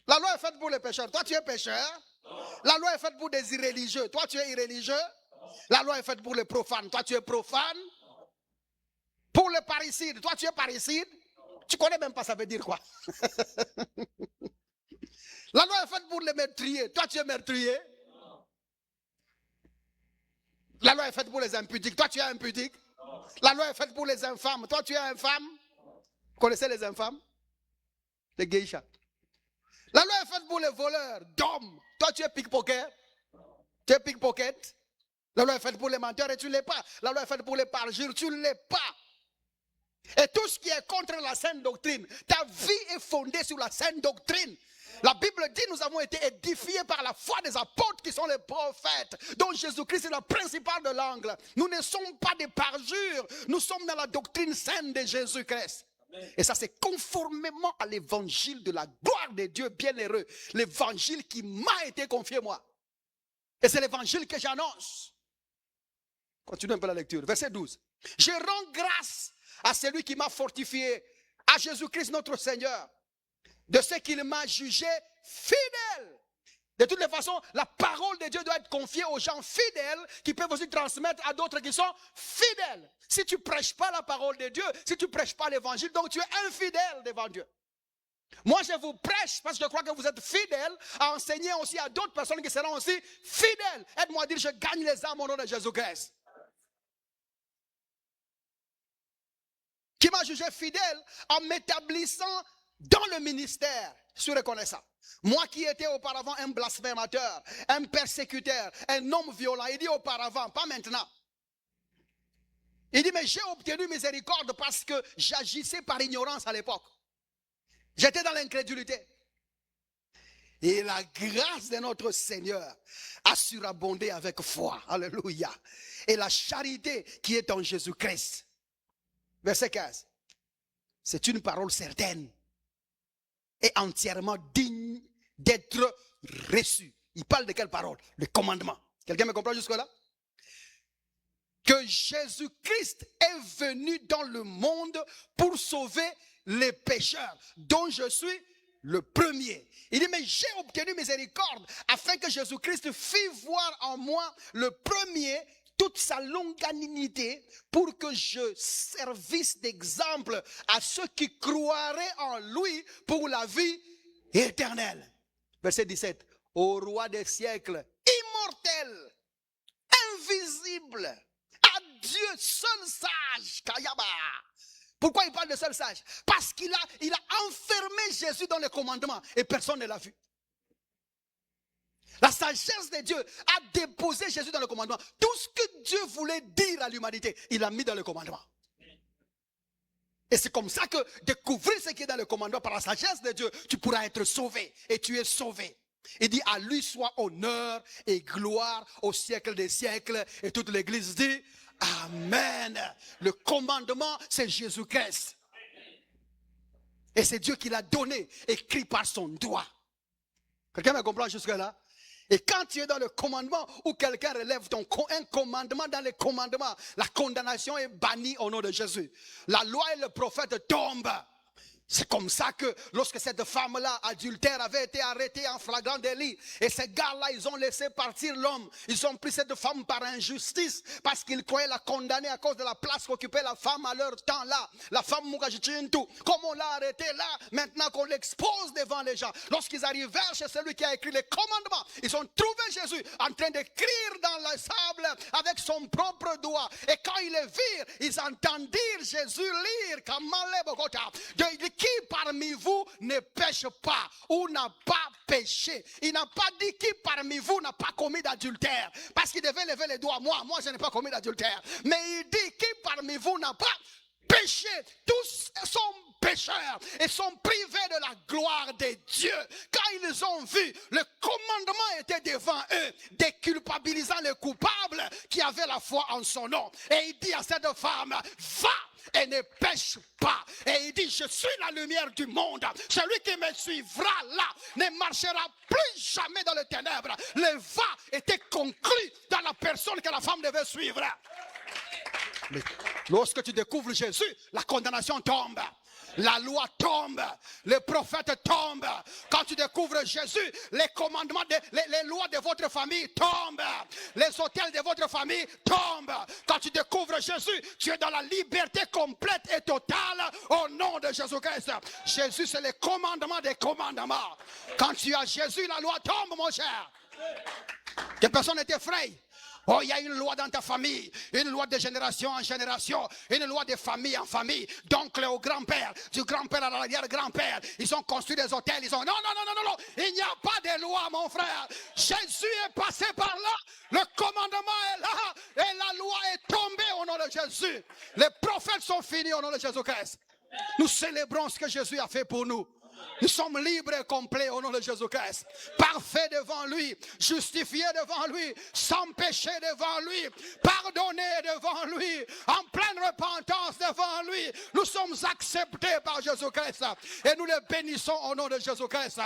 La loi est faite pour les pécheurs. Toi, tu es pécheur? La loi est faite pour des irréligieux. Toi, tu es irréligieux. La loi est faite pour les profanes. Toi, tu es profane. Pour les parricides. Toi, tu es parricide. Tu ne connais même pas ça veut dire quoi. La loi est faite pour les meurtriers. Toi, tu es meurtrier. La loi est faite pour les impudiques. Toi, tu es impudique. La loi est faite pour les infâmes. Toi, tu es infâme. Vous connaissez les infâmes? Les geishas. La loi est faite pour les voleurs d'hommes. Toi, tu es pickpocket. Tu es pickpocket. La loi est faite pour les menteurs et tu ne l'es pas. La loi est faite pour les parjures, tu ne l'es pas. Et tout ce qui est contre la saine doctrine, ta vie est fondée sur la saine doctrine. La Bible dit nous avons été édifiés par la foi des apôtres qui sont les prophètes, dont Jésus-Christ est le principal de l'angle. Nous ne sommes pas des parjures, nous sommes dans la doctrine saine de Jésus-Christ. Et ça, c'est conformément à l'évangile de la gloire de Dieu bienheureux. L'évangile qui m'a été confié, moi. Et c'est l'évangile que j'annonce. Continuez un peu la lecture. Verset 12. Je rends grâce à celui qui m'a fortifié, à Jésus-Christ notre Seigneur, de ce qu'il m'a jugé fidèle. De toutes les façons, la parole de Dieu doit être confiée aux gens fidèles qui peuvent aussi transmettre à d'autres qui sont fidèles. Si tu ne prêches pas la parole de Dieu, si tu ne prêches pas l'évangile, donc tu es infidèle devant Dieu. Moi, je vous prêche parce que je crois que vous êtes fidèles à enseigner aussi à d'autres personnes qui seront aussi fidèles. Aide-moi à dire, je gagne les âmes au nom de Jésus-Christ. Qui m'a jugé fidèle en m'établissant dans le ministère. Je suis reconnaissant. Moi qui étais auparavant un blasphémateur, un persécuteur, un homme violent. Il dit auparavant, pas maintenant. Il dit, mais j'ai obtenu miséricorde parce que j'agissais par ignorance à l'époque. J'étais dans l'incrédulité. Et la grâce de notre Seigneur a surabondé avec foi. Alléluia. Et la charité qui est en Jésus-Christ. Verset 15. C'est une parole certaine et entièrement digne d'être reçue. Il parle de quelle parole? Le commandement. Quelqu'un me comprend jusque-là? Que Jésus-Christ est venu dans le monde pour sauver les pécheurs, dont je suis le premier. Il dit, mais j'ai obtenu miséricorde afin que Jésus-Christ fît voir en moi le premier toute sa longanimité pour que je servisse d'exemple à ceux qui croiraient en lui pour la vie éternelle. Verset 17. Au roi des siècles, immortel, invisible, à Dieu seul sage, Kayaba. Pourquoi il parle de seul sage? Parce qu'il a enfermé Jésus dans les commandements et personne ne l'a vu. La sagesse de Dieu a déposé Jésus dans le commandement. Tout ce que Dieu voulait dire à l'humanité, il l'a mis dans le commandement. Et c'est comme ça que découvrir ce qui est dans le commandement par la sagesse de Dieu, tu pourras être sauvé. Et tu es sauvé. Il dit, à lui soit honneur et gloire au siècle des siècles. Et toute l'église dit, Amen. Le commandement, c'est Jésus-Christ. Et c'est Dieu qui l'a donné, écrit par son doigt. Quelqu'un me comprend jusque-là? Et quand tu es dans le commandement ou quelqu'un relève un commandement dans les commandements, la condamnation est bannie au nom de Jésus. La loi et le prophète tombent. C'est comme ça que lorsque cette femme-là, adultère, avait été arrêtée en flagrant délit, et ces gars-là, ils ont laissé partir l'homme. Ils ont pris cette femme par injustice, parce qu'ils croyaient la condamner à cause de la place qu'occupait la femme à leur temps-là. La femme Mugajichintu, comme on l'a arrêtée là, maintenant qu'on l'expose devant les gens. Lorsqu'ils arrivèrent chez celui qui a écrit les commandements, ils ont trouvé Jésus en train d'écrire dans le sable avec son propre doigt. Et quand ils le virent, ils entendirent Jésus lire, qui parmi vous ne pêche pas ou n'a pas péché? Il n'a pas dit qui parmi vous n'a pas commis d'adultère, parce qu'il devait lever les doigts. Moi je n'ai pas commis d'adultère. Mais il dit qui parmi vous n'a pas péché? Tous sont pécheurs et sont privés de la gloire de Dieu. Quand ils ont vu, le commandement était devant eux, déculpabilisant les coupables qui avaient la foi en son nom. Et il dit à cette femme, va et ne pêche pas. Et il dit, je suis la lumière du monde. Celui qui me suivra là ne marchera plus jamais dans les ténèbres. Le va était conclu dans la personne que la femme devait suivre. Mais lorsque tu découvres Jésus, la condamnation tombe. La loi tombe, les prophètes tombent. Quand tu découvres Jésus, les commandements, les lois de votre famille tombent. Les hôtels de votre famille tombent. Quand tu découvres Jésus, tu es dans la liberté complète et totale au nom de Jésus-Christ. Jésus, c'est le commandement des commandements. Quand tu as Jésus, la loi tombe, mon cher. Que personne ne t'effraie. Oh, il y a une loi dans ta famille, une loi de génération en génération, une loi de famille en famille, d'oncle au grand-père, du grand-père à l'arrière-grand-père. Ils ont construit des hôtels, ils ont... Non, il n'y a pas de loi, mon frère. Jésus est passé par là, le commandement est là, et la loi est tombée au nom de Jésus. Les prophètes sont finis au nom de Jésus-Christ. Nous célébrons ce que Jésus a fait pour nous. Nous sommes libres et complets au nom de Jésus-Christ. Parfaits devant lui, justifiés devant lui, sans péché devant lui, pardonnés devant lui, en pleine repentance devant lui. Nous sommes acceptés par Jésus-Christ et nous le bénissons au nom de Jésus-Christ.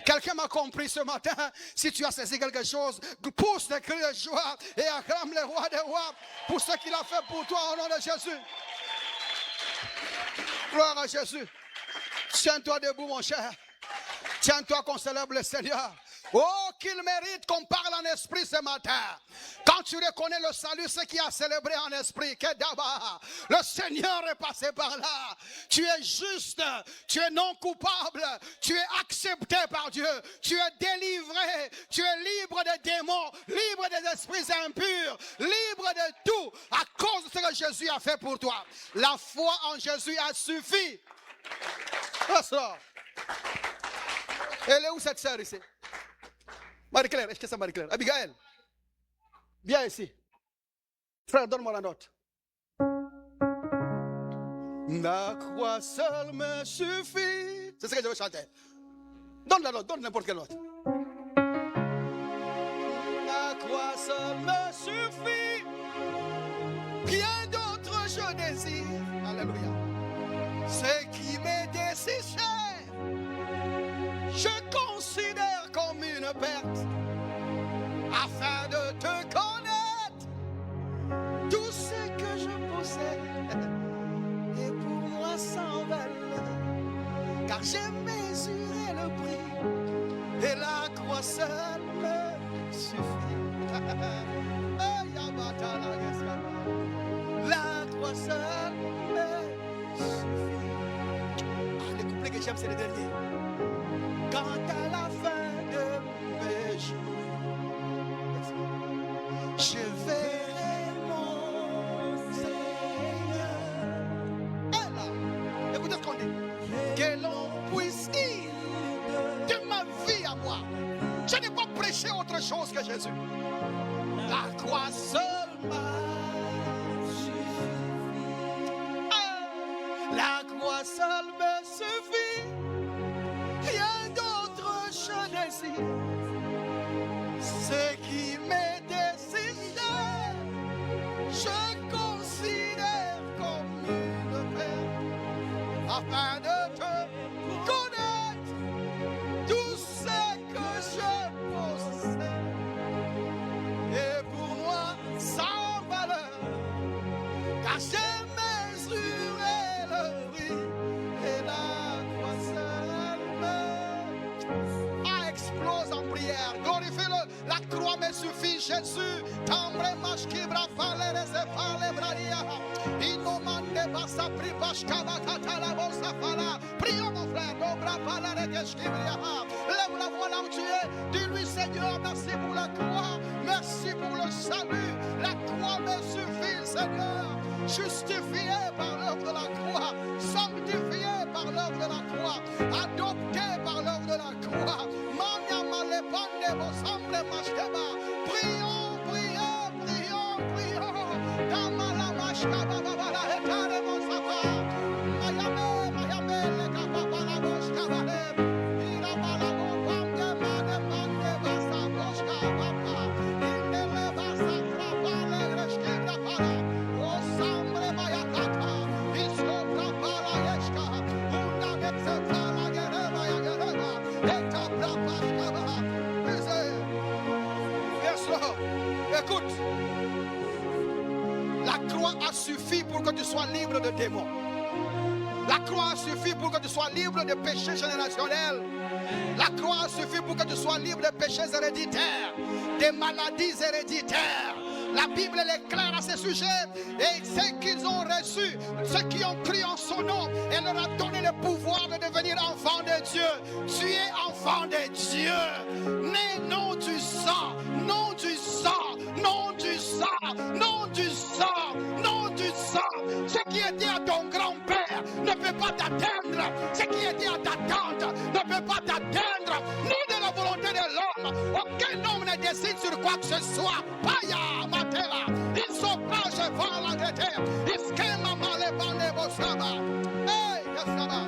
Quelqu'un m'a compris ce matin? Si tu as saisi quelque chose, pousse des cris de joie et acclame le roi des rois pour ce qu'il a fait pour toi au nom de Jésus. Gloire à Jésus. Tiens-toi debout, mon cher. Tiens-toi qu'on célèbre le Seigneur. Oh, qu'il mérite qu'on parle en esprit ce matin. Quand tu reconnais le salut, ce qui a célébré en esprit, que d'abord, le Seigneur est passé par là. Tu es juste, tu es non coupable, tu es accepté par Dieu, tu es délivré, tu es libre des démons, libre des esprits impurs, libre de tout à cause de ce que Jésus a fait pour toi. La foi en Jésus a suffi. Ça. Elle est où cette sœur ici? Marie-Claire, est-ce que c'est Marie-Claire? Abigail, viens ici. Frère, donne-moi la note. La croix seule me suffit. C'est ce que je veux chanter. Donne la note, donne n'importe quelle note. La croix seule me suffit. Rien d'autre je désire. Alléluia. Ce qui m'était si cher, je considère comme une perte, afin de te connaître. Tout ce que je possède est pour moi sans valeur, car j'ai mesuré le prix et la croix seule me suffit. La croix seule me suffit. Les couplets que j'aime, c'est les derniers. Quand à la fin de mes jours, je verrai mon Seigneur. Et là, écoutez ce qu'on dit. Que l'on puisse dire de ma vie à moi, je n'ai pas prêché autre chose que Jésus. La croix seule m'a suffi. La croix seule me suffit. Rien d'autre je désire. Ce qui m'est nécessaire, je considère comme une perte, afin de te connaître. Tout ce que je possède est pour moi sans valeur, car j'ai mesuré le prix et la croix seule me explose en prière. Glorifie-le. La croix me suffit, Jésus. Tambre mashkibra falere se fale braria. Inomande basa pripashkava katala bosa fala. Prions mon frère. Dobra falere keshkibria. Lève la voix là où tu es. Dis-lui Seigneur, merci pour la croix. Merci pour le salut. La croix me suffit, Seigneur. Justifié par l'œuvre de la croix. Sanctifié par l'œuvre de la croix. Adopté par l'œuvre de la croix. Prions, prions, prions, prions. Écoute, la croix a suffi pour que tu sois libre de démons. La croix a suffi pour que tu sois libre de péchés générationnels. La croix a suffi pour que tu sois libre de péchés héréditaires, des maladies héréditaires. La Bible est claire à ce sujet. Et ceux qu'ils ont reçus, ceux qui ont cru en son nom, elle leur a donné le pouvoir de devenir enfants de Dieu. Tu es enfant de Dieu. Né non du sang, non du sang, non du sang, non du sang, non du sang. Ce qui était à ton grand-père ne peut pas t'atteindre. Ce qui était à ta tante ne peut pas t'atteindre. Ni de la volonté de l'homme. Aucun homme ne décide sur quoi que ce soit. Paya, matela. Il sauvage va la terre. Il schema male bande bosaba. Hey, yasaba.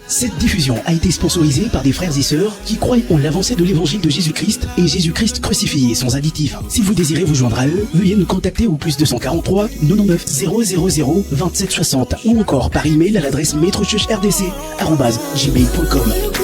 Cette diffusion a été sponsorisée par des frères et sœurs qui croient en l'avancée de l'évangile de Jésus-Christ et Jésus-Christ crucifié sans additif. Si vous désirez vous joindre à eux, veuillez nous contacter au +243 99 000 27 60 ou encore par email à l'adresse maîtrechurchrdc@gmail.com.